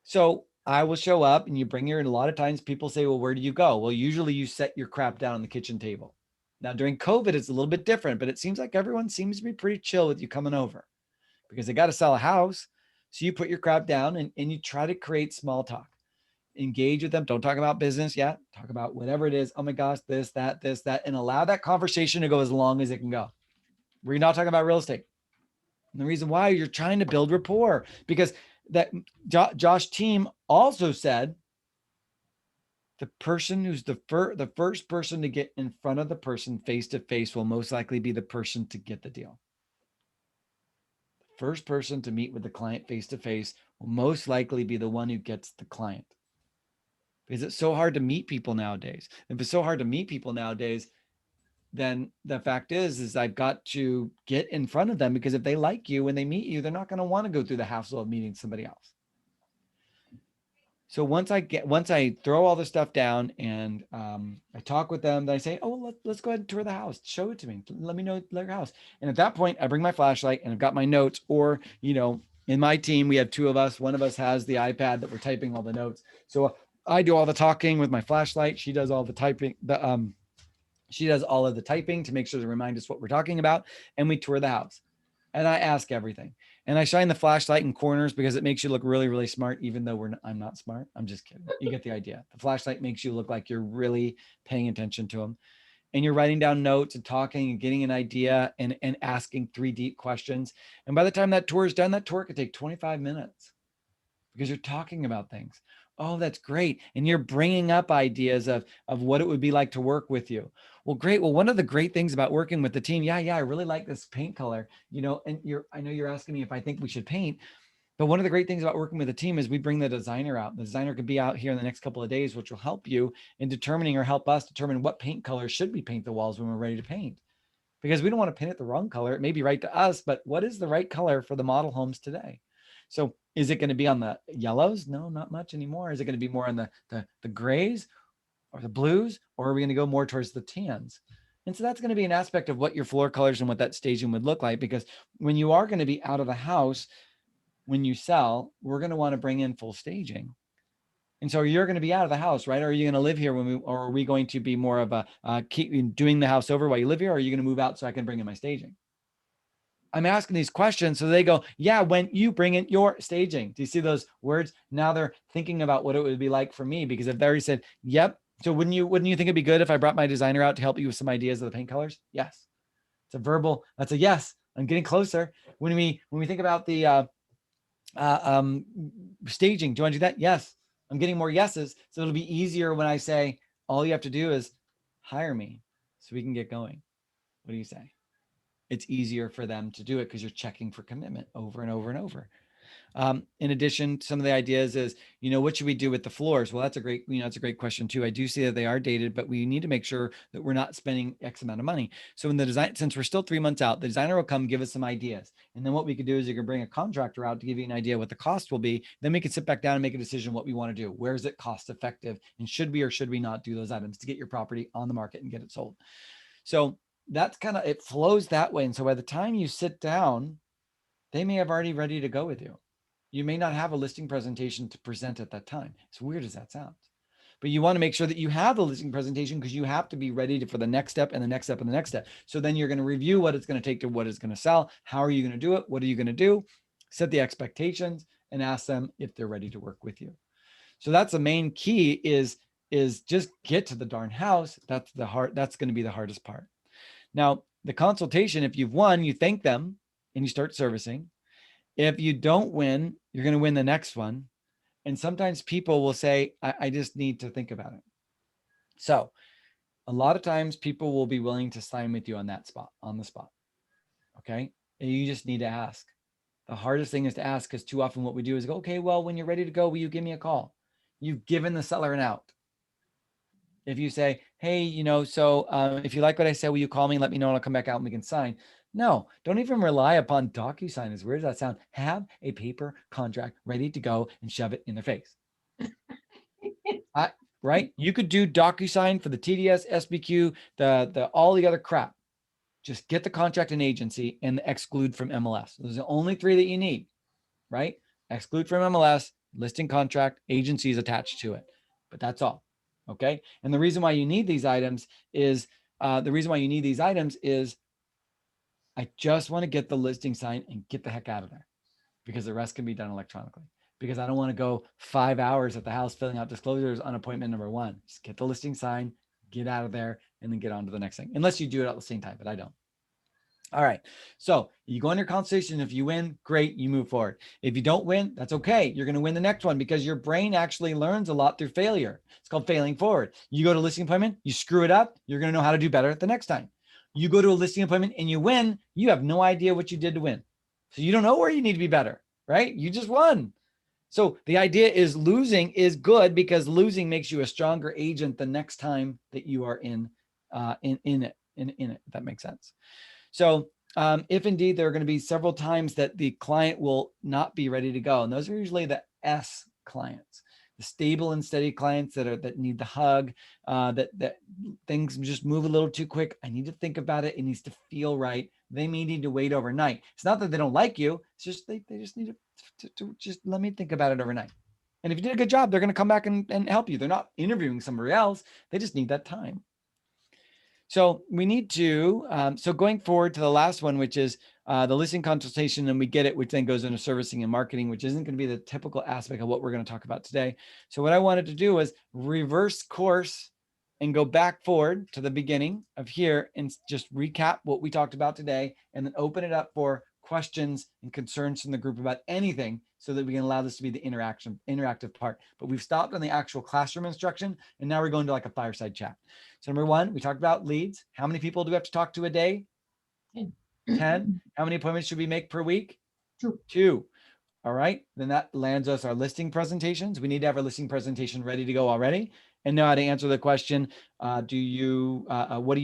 So I will show up and you bring a lot of times people say, well, where do you go? Well, usually you set your crap down on the kitchen table. Now during COVID, it's a little bit different, but it seems like everyone seems to be pretty chill with you coming over because they got to sell a house. So you put your crap down and you try to create small talk, engage with them. Don't talk about business yet. Talk about whatever it is. Oh my gosh, this, that, and allow that conversation to go as long as it can go. We're not talking about real estate. And the reason why, you're trying to build rapport, because that Josh team also said the person who's the first person to get in front of the person face to face will most likely be the person to get the deal. The first person to meet with the client face to face will most likely be the one who gets the client. Because it's so hard to meet people nowadays. If it's so hard to meet people nowadays, then the fact is I've got to get in front of them, because if they like you when they meet you, they're not going to want to go through the hassle of meeting somebody else. So once I throw all this stuff down and I talk with them, then I say, oh, let's go ahead and tour the house. Show it to me. Let me know your house. And at that point, I bring my flashlight and I've got my notes, or, in my team, we have 2 of us. One of us has the iPad that we're typing all the notes. So I do all the talking with my flashlight. She does all the typing. She does all of the typing to make sure to remind us what we're talking about. And we tour the house. And I ask everything. And I shine the flashlight in corners because it makes you look really, really smart, even though I'm not smart. I'm just kidding. You get the idea. The flashlight makes you look like you're really paying attention to them. And you're writing down notes and talking and getting an idea and asking 3 deep questions. And by the time that tour is done, that tour could take 25 minutes because you're talking about things. Oh, that's great. And you're bringing up ideas of what it would be like to work with you. Well, great. Well, one of the great things about working with the team, yeah, I really like this paint color, and I know you're asking me if I think we should paint, but one of the great things about working with a team is we bring the designer out. The designer could be out here in the next couple of days, which will help you in determining, or help us determine, what paint color should we paint the walls when we're ready to paint. Because we don't want to paint it the wrong color. It may be right to us, but what is the right color for the model homes today? So is it going to be on the yellows? No, not much anymore. Is it going to be more on the grays or the blues, or are we going to go more towards the tans? And so that's going to be an aspect of what your floor colors and what that staging would look like, because when you are going to be out of the house, when you sell, we're going to want to bring in full staging. And so you're going to be out of the house, right? Or are you going to live here or are we going to be more of a keep doing the house over while you live here? Or are you going to move out so I can bring in my staging? I'm asking these questions so they go, yeah, when you bring in your staging. Do you see those words? Now they're thinking about what it would be like for me, because if they already said, yep. So wouldn't you think it'd be good if I brought my designer out to help you with some ideas of the paint colors? Yes. It's a verbal, that's a yes. I'm getting closer. When we think about the staging, do you want to do that? Yes. I'm getting more yeses. So it'll be easier when I say, all you have to do is hire me so we can get going. What do you say? It's easier for them to do it because you're checking for commitment over and over and over. In addition, some of the ideas is, what should we do with the floors? Well, that's a great question too. I do see that they are dated, but we need to make sure that we're not spending X amount of money. So in the design, since we're still 3 months out, the designer will come give us some ideas. And then what we could do is you can bring a contractor out to give you an idea what the cost will be. Then we can sit back down and make a decision what we want to do. Where is it cost effective? And should we or should we not do those items to get your property on the market and get it sold? So that's it flows that way. And so by the time you sit down, they may have already ready to go with you. You may not have a listing presentation to present at that time. As weird as that sounds, but you want to make sure that you have the listing presentation, because you have to be ready for the next step and the next step and the next step. So then you're going to review what it's going to take to what it's going to sell. How are you going to do it? What are you going to do? Set the expectations and ask them if they're ready to work with you. So that's the main key is just get to the darn house. That's going to be the hardest part. Now, the consultation, if you've won, you thank them and you start servicing. If you don't win, you're going to win the next one. And sometimes people will say, I just need to think about it. So a lot of times people will be willing to sign with you on the spot. Okay. And you just need to ask. The hardest thing is to ask, because too often what we do is go, okay, well, when you're ready to go, will you give me a call? You've given the seller an out. If you say, hey, if you like what I said, will you call me and let me know and I'll come back out and we can sign? No, don't even rely upon DocuSign. As weird as that sounds, have a paper contract ready to go and shove it in their face. Right? You could do DocuSign for the TDS, SBQ, the all the other crap. Just get the contract and agency and exclude from MLS. Those are the only 3 that you need, right? Exclude from MLS, listing contract, agencies attached to it. But that's all. Okay. And the reason why you need these items is I just want to get the listing signed and get the heck out of there, because the rest can be done electronically, because I don't want to go 5 hours at the house filling out disclosures on appointment number 1. Just get the listing signed, get out of there, and then get on to the next thing. Unless you do it at the same time, but I don't. All right. So you go on your consultation. If you win, great, you move forward. If you don't win, that's okay. You're going to win the next one because your brain actually learns a lot through failure. It's called failing forward. You go to a listing appointment, you screw it up, you're going to know how to do better the next time. You go to a listing appointment and you win, you have no idea what you did to win. So you don't know where you need to be better, right? You just won. So the idea is losing is good because losing makes you a stronger agent the next time that you are in it. If that makes sense. So if indeed there are going to be several times that the client will not be ready to go, and those are usually the S clients, the stable and steady clients that need the hug, that things just move a little too quick. I need to think about it. It needs to feel right. They may need to wait overnight. It's not that they don't like you. It's just they just need to just let me think about it overnight. And if you did a good job, they're going to come back and help you. They're not interviewing somebody else. They just need that time. So we need to, so going forward to the last one, which is the listing consultation, and we get it, which then goes into servicing and marketing, which isn't going to be the typical aspect of what we're going to talk about today. So what I wanted to do was reverse course and go back forward to the beginning of here and just recap what we talked about today, and then open it up for questions and concerns from the group about anything so that we can allow this to be the interactive part. But we've stopped on the actual classroom instruction, and now we're going to like a fireside chat. So number one, we talked about leads. How many people do we have to talk to a day? 10. How many appointments should we make per week? 2. All right. Then that lands us our listing presentations. We need to have our listing presentation ready to go already and know how to answer the question. What do you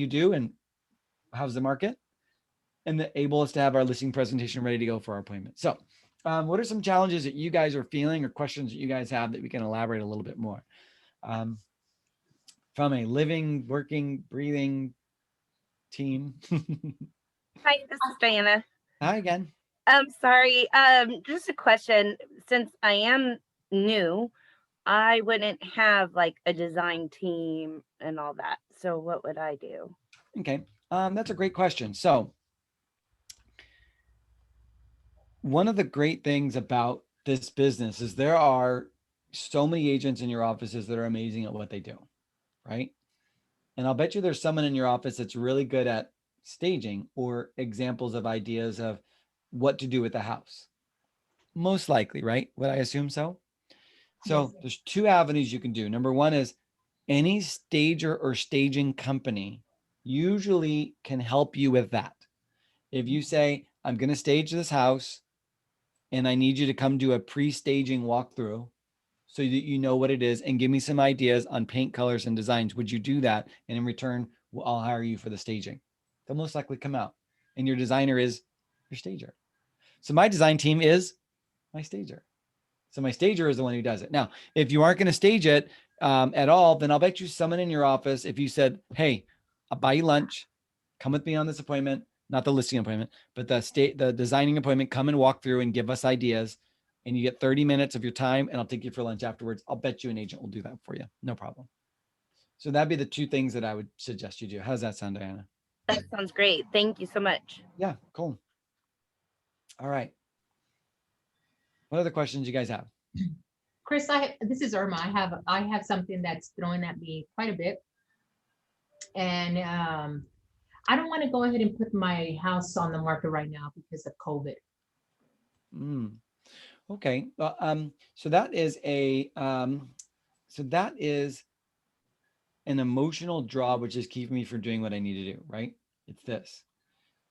do and how's the market? And able us to have our listing presentation ready to go for our appointment. So what are some challenges that you guys are feeling or questions that you guys have that we can elaborate a little bit more? From a living, working, breathing team. Hi, this is Diana. Hi again. I'm sorry. Just a question. Since I am new, I wouldn't have like a design team and all that. So what would I do? Okay. That's a great question. So one of the great things about this business is there are so many agents in your offices that are amazing at what they do, right? And I'll bet you there's someone in your office that's really good at staging or examples of ideas of what to do with the house. Most likely, right? Would I assume so? So there's 2 avenues you can do. Number one is any stager or staging company usually can help you with that. If you say, I'm going to stage this house and I need you to come do a pre-staging walkthrough so that you know what it is and give me some ideas on paint colors and designs, would you do that? And in return, I'll hire you for the staging. They'll most likely come out. And your designer is your stager. So my design team is my stager. So my stager is the one who does it. Now, if you aren't going to stage it at all, then I'll bet you someone in your office, if you said, hey, I'll buy you lunch, come with me on this appointment, not the listing appointment, but the designing appointment, come and walk through and give us ideas. And you get 30 minutes of your time and I'll take you for lunch afterwards. I'll bet you an agent will do that for you. No problem. So that'd be the 2 things that I would suggest you do. How does that sound, Diana? That sounds great. Thank you so much. Yeah, cool. All right. What other questions you guys have? Chris, this is Irma. I have something that's throwing at me quite a bit. And I don't want to go ahead and put my house on the market right now because of COVID. Okay. So that is an emotional draw, which is keeping me from doing what I need to do, right? It's this.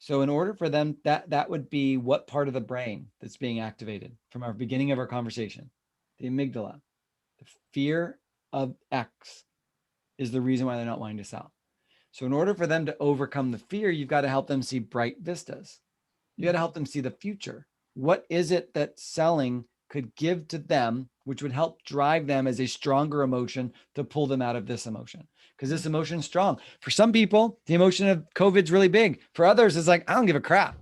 So in order for them, that would be what part of the brain that's being activated from our beginning of our conversation, the amygdala, the fear of X is the reason why they're not wanting to sell. So in order for them to overcome the fear, you've got to help them see bright vistas. You got to help them see the future. What is it that selling could give to them, which would help drive them as a stronger emotion to pull them out of this emotion? Because this emotion is strong. For some people, the emotion of COVID is really big. For others, it's like, I don't give a crap.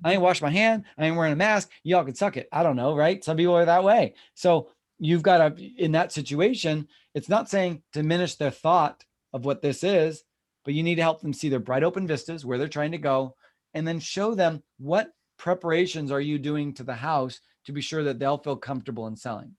I ain't washed my hand. I ain't wearing a mask. Y'all can suck it. I don't know, right? Some people are that way. So you've got to, in that situation, it's not saying diminish their thought of what this is, but you need to help them see their bright open vistas, where they're trying to go, and then show them what preparations are you doing to the house to be sure that they'll feel comfortable in selling.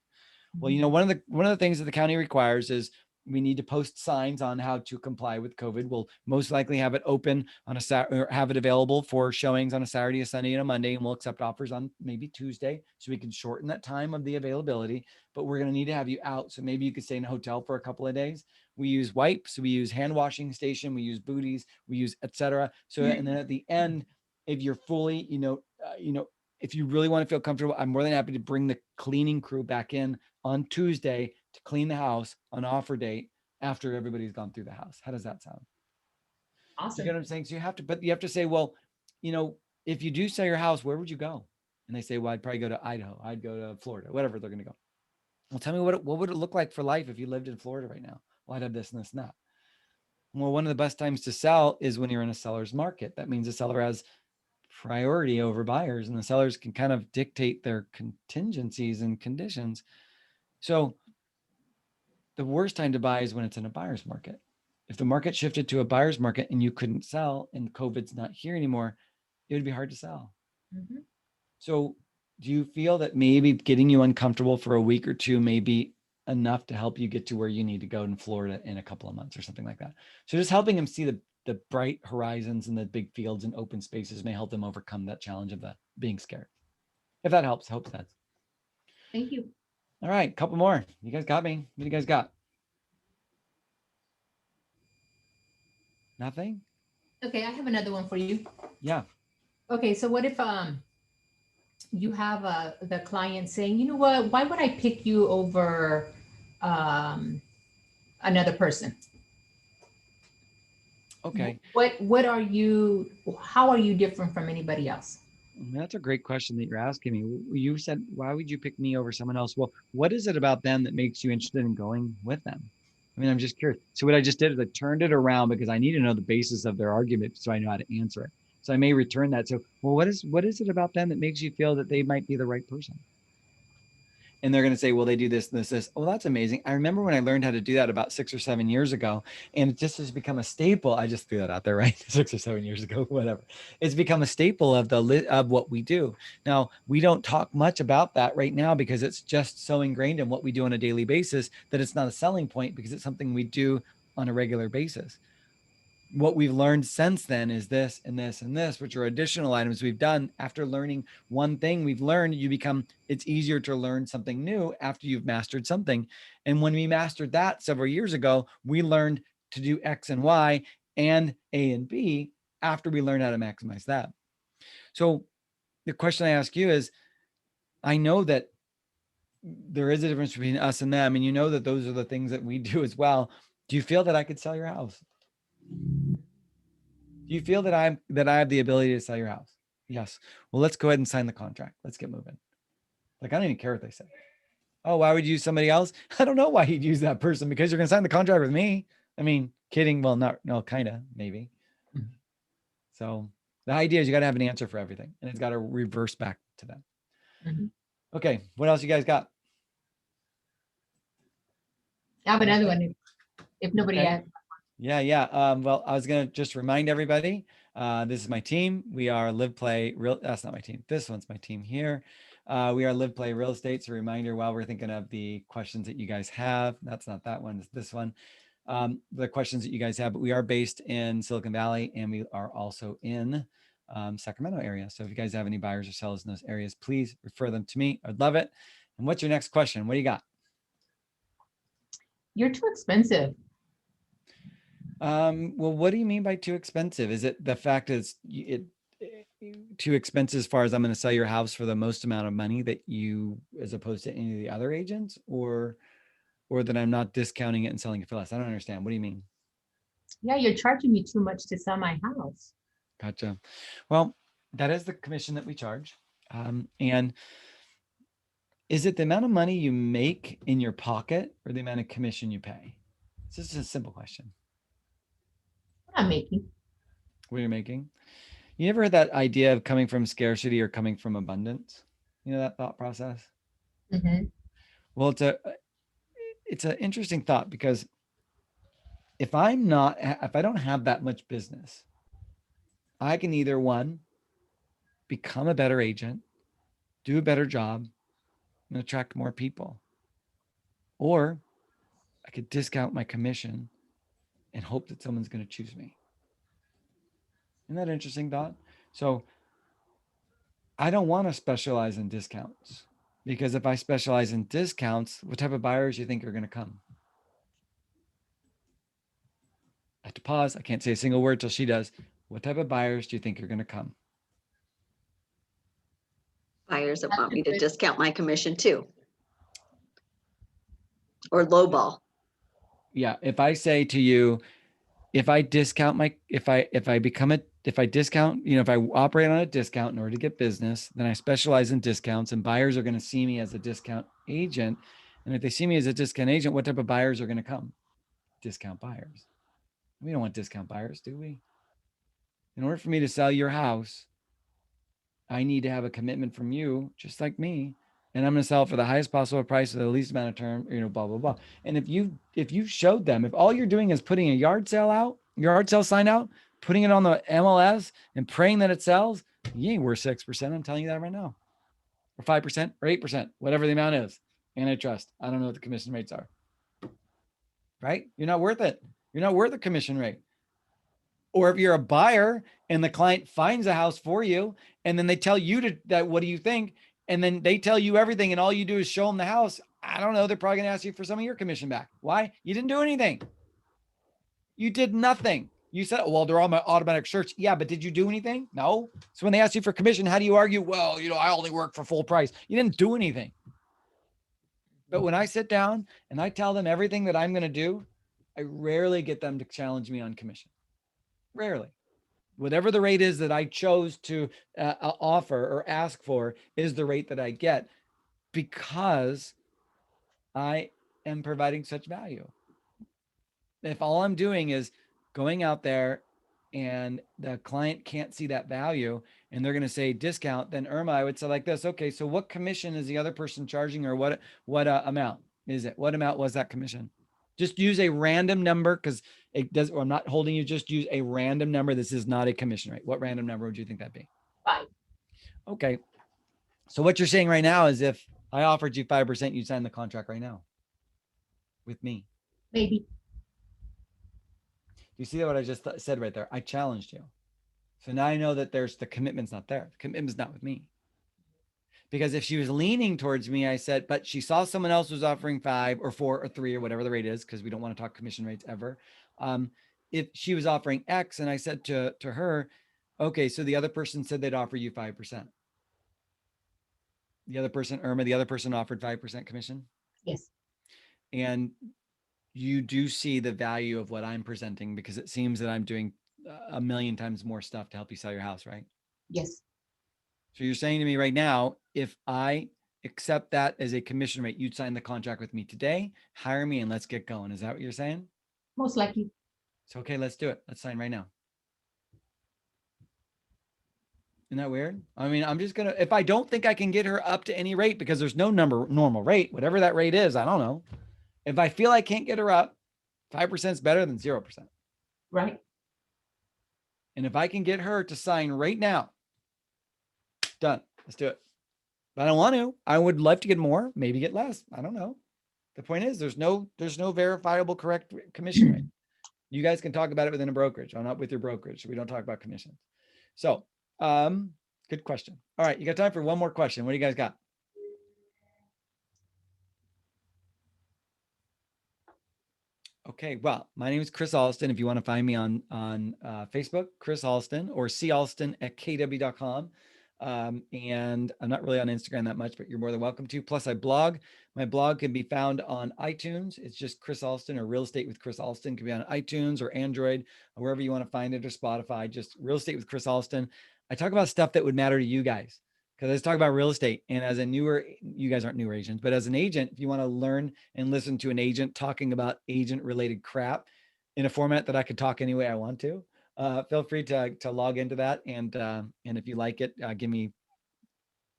Well, one of the things that the county requires is we need to post signs on how to comply with COVID. We'll most likely have it open on a Saturday, or have it available for showings on a Saturday, a Sunday, and a Monday, and we'll accept offers on maybe Tuesday, so we can shorten that time of the availability. But we're going to need to have you out, so maybe you could stay in a hotel for a couple of days. We use wipes, we use hand washing station, we use booties, we use etc. So, and then at the end, if you're fully, if you really want to feel comfortable, I'm more than happy to bring the cleaning crew back in on Tuesday to clean the house on offer date after everybody's gone through the house. How does that sound? You Awesome. get what I'm saying? So you have to say, well, if you do sell your house, where would you go? And they say, well, I'd probably go to Idaho. I'd go to Florida, whatever they're going to go. Well, tell me what would it look like for life if you lived in Florida right now? Well, I'd have this and this and that. Well, one of the best times to sell is when you're in a seller's market. That means the seller has priority over buyers, and the sellers can kind of dictate their contingencies and conditions. So the worst time to buy is when it's in a buyer's market. If the market shifted to a buyer's market and you couldn't sell and COVID's not here anymore, it would be hard to sell. Mhm. So do you feel that maybe getting you uncomfortable for a week or two may be enough to help you get to where you need to go in Florida in a couple of months or something like that? So just helping them see the bright horizons and the big fields and open spaces may help them overcome that challenge of being scared. If that helps, I hope that. Thank you. All right, couple more. You guys got me. What do you guys got? Nothing? Okay, I have another one for you. Yeah. Okay, so what if you have the client saying, you know what, why would I pick you over another person? Okay. What are you, how are you different from anybody else? That's a great question that you're asking me. You said, why would you pick me over someone else? Well, what is it about them that makes you interested in going with them? I mean, I'm just curious. So what I just did is I turned it around because I need to know the basis of their argument so I know how to answer it. So I may return that. So, well, what is it about them that makes you feel that they might be the right person? And they're going to say, well, they do this, this, this. Oh, that's amazing. I remember when I learned how to do that about 6 or 7 years ago, and it just has become a staple. I just threw that out there, right? 6 or 7 years ago, whatever. It's become a staple of what we do. Now, we don't talk much about that right now because it's just so ingrained in what we do on a daily basis that it's not a selling point because it's something we do on a regular basis. What we've learned since then is this and this and this, which are additional items we've done. After learning one thing we've learned, it's easier to learn something new after you've mastered something. And when we mastered that several years ago, we learned to do X and Y and A and B after we learned how to maximize that. So the question I ask you is, I know that there is a difference between us and them, and you know that those are the things that we do as well. Do you feel that I could sell your house? Do you feel that I have the ability to sell your house? Yes. Well, let's go ahead and sign the contract. Let's get moving. Like, I don't even care what they say. Oh, why would you use somebody else? I don't know why you'd use that person because you're going to sign the contract with me. I mean, kidding. Well, no, kind of, maybe. So the idea is you got to have an answer for everything and it's got to reverse back to them. Mhm. Okay. What else you guys got? I have another one if nobody Okay. has. Yeah. Well, I was going to just remind everybody, this is my team. We are Live Play Real. That's not my team. This one's my team here. We are Live Play Real Estate. So reminder while we're thinking of the questions that you guys have, that's not that one, it's this one. The questions that you guys have, but we are based in Silicon Valley and we are also in Sacramento area. So if you guys have any buyers or sellers in those areas, please refer them to me. I'd love it. And what's your next question? What do you got? You're too expensive. Well, what do you mean by too expensive? Is it the fact is too expensive as far as I'm going to sell your house for the most amount of money that you, as opposed to any of the other agents, or that I'm not discounting it and selling it for less? I don't understand. What do you mean? Yeah, you're charging me too much to sell my house. Gotcha. Well, that is the commission that we charge. And is it the amount of money you make in your pocket or the amount of commission you pay? It's just a simple question. What I'm making. What you're making? You ever heard that idea of coming from scarcity or coming from abundance? You know that thought process? Mm-hmm. Well, it's an interesting thought because if I don't have that much business, I can either one, become a better agent, do a better job, and attract more people. Or I could discount my commission and hope that someone's going to choose me. Isn't that interesting, Dot? So I don't want to specialize in discounts, because if I specialize in discounts, what type of buyers do you think are going to come? I have to pause. I can't say a single word till she does. What type of buyers do you think are going to come? Buyers that want me to discount my commission too. Or lowball. Yeah. If I say to you, if I discount my, if I become a, if I discount, you know, if I operate on a discount in order to get business, then I specialize in discounts, and buyers are going to see me as a discount agent. And if they see me as a discount agent, what type of buyers are going to come? Discount buyers. We don't want discount buyers, do we? In order for me to sell your house, I need to have a commitment from you, just like me. And I'm going to sell it for the highest possible price for the least amount of term, you know, blah, blah, blah. And if you showed them, if all you're doing is putting a yard sale sign out, putting it on the MLS and praying that it sells, you ain't worth 6%. I'm telling you that right now. Or 5% or 8%, whatever the amount is. Antitrust. I don't know what the commission rates are. Right? You're not worth it. You're not worth a commission rate. Or if you're a buyer and the client finds a house for you, and then they tell you that, what do you think? And then they tell you everything, and all you do is show them the house. I don't know. They're probably going to ask you for some of your commission back. Why? You didn't do anything. You did nothing. You said, well, they're on my automatic search. Yeah, but did you do anything? No. So when they ask you for commission, how do you argue? Well, you know, I only work for full price. You didn't do anything. But when I sit down and I tell them everything that I'm going to do, I rarely get them to challenge me on commission. Rarely. Whatever the rate is that I chose to offer or ask for is the rate that I get, because I am providing such value. If all I'm doing is going out there and the client can't see that value and they're going to say discount, then Irma, I would say like this. Okay, so what commission is the other person charging, or what amount is it? What amount was that commission? Just use a random number, because it does, or I'm not holding you, just use a random number. This is not a commission rate. What random number would you think that'd be? 5. Okay. So what you're saying right now is, if I offered you 5%, you'd sign the contract right now with me. Maybe. You see what I just said right there? I challenged you. So now I know that the commitment's not there. The commitment's not with me. Because if she was leaning towards me, I said, but she saw someone else was offering 5 or 4 or 3 or whatever the rate is, because we don't want to talk commission rates ever. If she was offering X, and I said to her, okay, so the other person said they'd offer you 5%. The other person, Irma, the other person offered 5% commission. Yes. And you do see the value of what I'm presenting, because it seems that I'm doing a million times more stuff to help you sell your house, right? Yes. So you're saying to me right now, if I accept that as a commission rate, you'd sign the contract with me today, hire me, and let's get going. Is that what you're saying? Most likely. So, okay, let's do it. Let's sign right now. Isn't that weird? I mean, I'm just going to, if I don't think I can get her up to any rate, because there's no normal rate, whatever that rate is, I don't know. If I feel I can't get her up, 5% is better than 0%. Right. And if I can get her to sign right now, done. Let's do it. But I don't want to. I would love to get more, maybe get less. I don't know. The point is, there's no verifiable correct commission rate. You guys can talk about it within a brokerage. I'm not with your brokerage. We don't talk about commissions. So, good question. All right, you got time for one more question. What do you guys got? Okay, well, my name is Chris Alston. If you want to find me on Facebook, Chris Alston, or calston@kw.com. And I'm not really on Instagram that much, but you're more than welcome to. Plus, I blog. My blog can be found on iTunes. It's just Chris Alston, or Real Estate with Chris Alston. It can be on iTunes or Android, or wherever you want to find it, or Spotify. Just Real Estate with Chris Alston. I talk about stuff that would matter to you guys, because I just talk about real estate. And as a newer, you guys aren't newer agents, but as an agent, if you want to learn and listen to an agent talking about agent related crap in a format that I could talk any way I want to, feel free to log into that. And if you like it, give me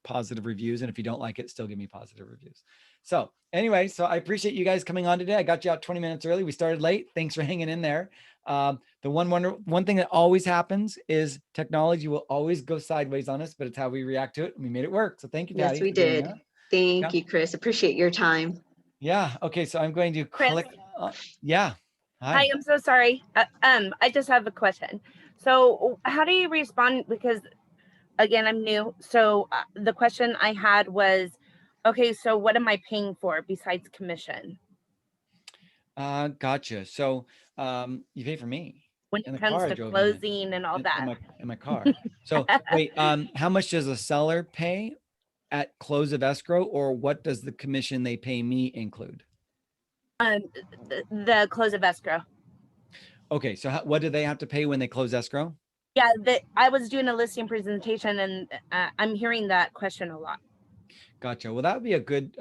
positive reviews. And if you don't like it, still give me positive reviews. So anyway, so I appreciate you guys coming on today. I got you out 20 minutes early. We started late. Thanks for hanging in there. The one thing that always happens is technology will always go sideways on us, but it's how we react to it. And we made it work. So thank you, Patty. Yes, we did. Thank Yeah. you, Chris. Appreciate your time. Yeah. Okay. So I'm going to Chris. click Yeah. Hi, I'm so sorry. I just have a question. So how do you respond? Because again, I'm new. So the question I had was, okay, so what am I paying for besides commission Gotcha. So you pay for me when and it the comes car I to drove you in closing and all in that? my car. So wait, how much does a seller pay at close of escrow, or what does the commission they pay me include? Um, the close of escrow. Okay, so what do they have to pay when they close escrow? Yeah, I was doing a listing presentation, and I'm hearing that question a lot. Gotcha. Well, that would be a good,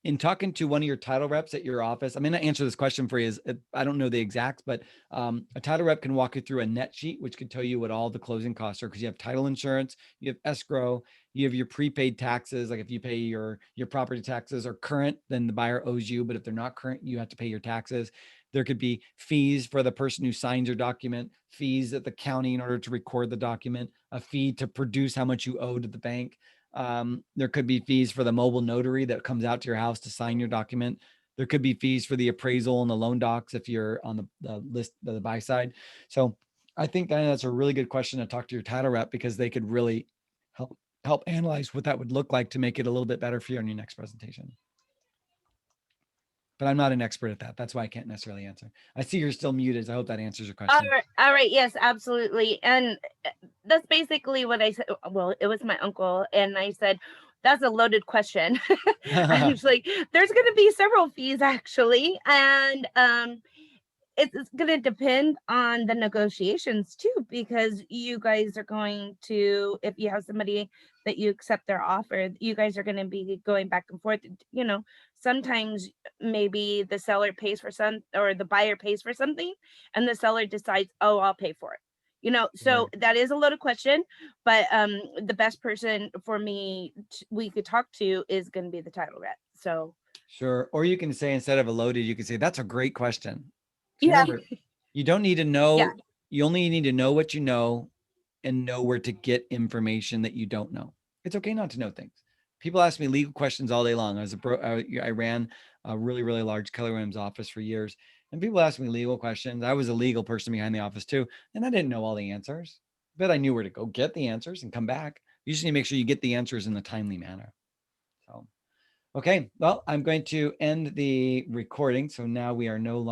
in talking to one of your title reps at your office. I'm going to answer this question for you. I don't know the exacts, but a title rep can walk you through a net sheet, which could tell you what all the closing costs are, because you have title insurance, you have escrow, you have your prepaid taxes. Like if you pay your property taxes are current, then the buyer owes you. But if they're not current, you have to pay your taxes. There could be fees for the person who signs your document, fees at the county in order to record the document, a fee to produce how much you owe to the bank. There could be fees for the mobile notary that comes out to your house to sign your document. There could be fees for the appraisal and the loan docs if you're on the list, the buy side. So I think that's a really good question to talk to your title rep, because they could really help analyze what that would look like to make it a little bit better for you on your next presentation. But I'm not an expert at that. That's why I can't necessarily answer. I see you're still muted. So I hope that answers your question. All right. Yes, absolutely. And that's basically what I said. Well, it was my uncle, and I said, that's a loaded question. I was like, there's going to be several fees actually. And it's going to depend on the negotiations too, because you guys are going to, if you have somebody that you accept their offer, you guys are going to be going back and forth. You know, sometimes maybe the seller pays for some, or the buyer pays for something, and the seller decides, oh, I'll pay for it. You know, so that is a loaded question, but the best person for me we could talk to is going to be the title rep. So sure. Or you can say, instead of a loaded, you can say, that's a great question. yeah. Remember, you don't need to know. Yeah. You only need to know what you know and know where to get information that you don't know. It's okay not to know things. People ask me legal questions all day long. I ran a really, really large Keller Williams office for years, and people ask me legal questions. I was a legal person behind the office too, and I didn't know all the answers, but I knew where to go get the answers and come back. You just need to make sure you get the answers in a timely manner. So, okay, well, I'm going to end the recording. So now we are no longer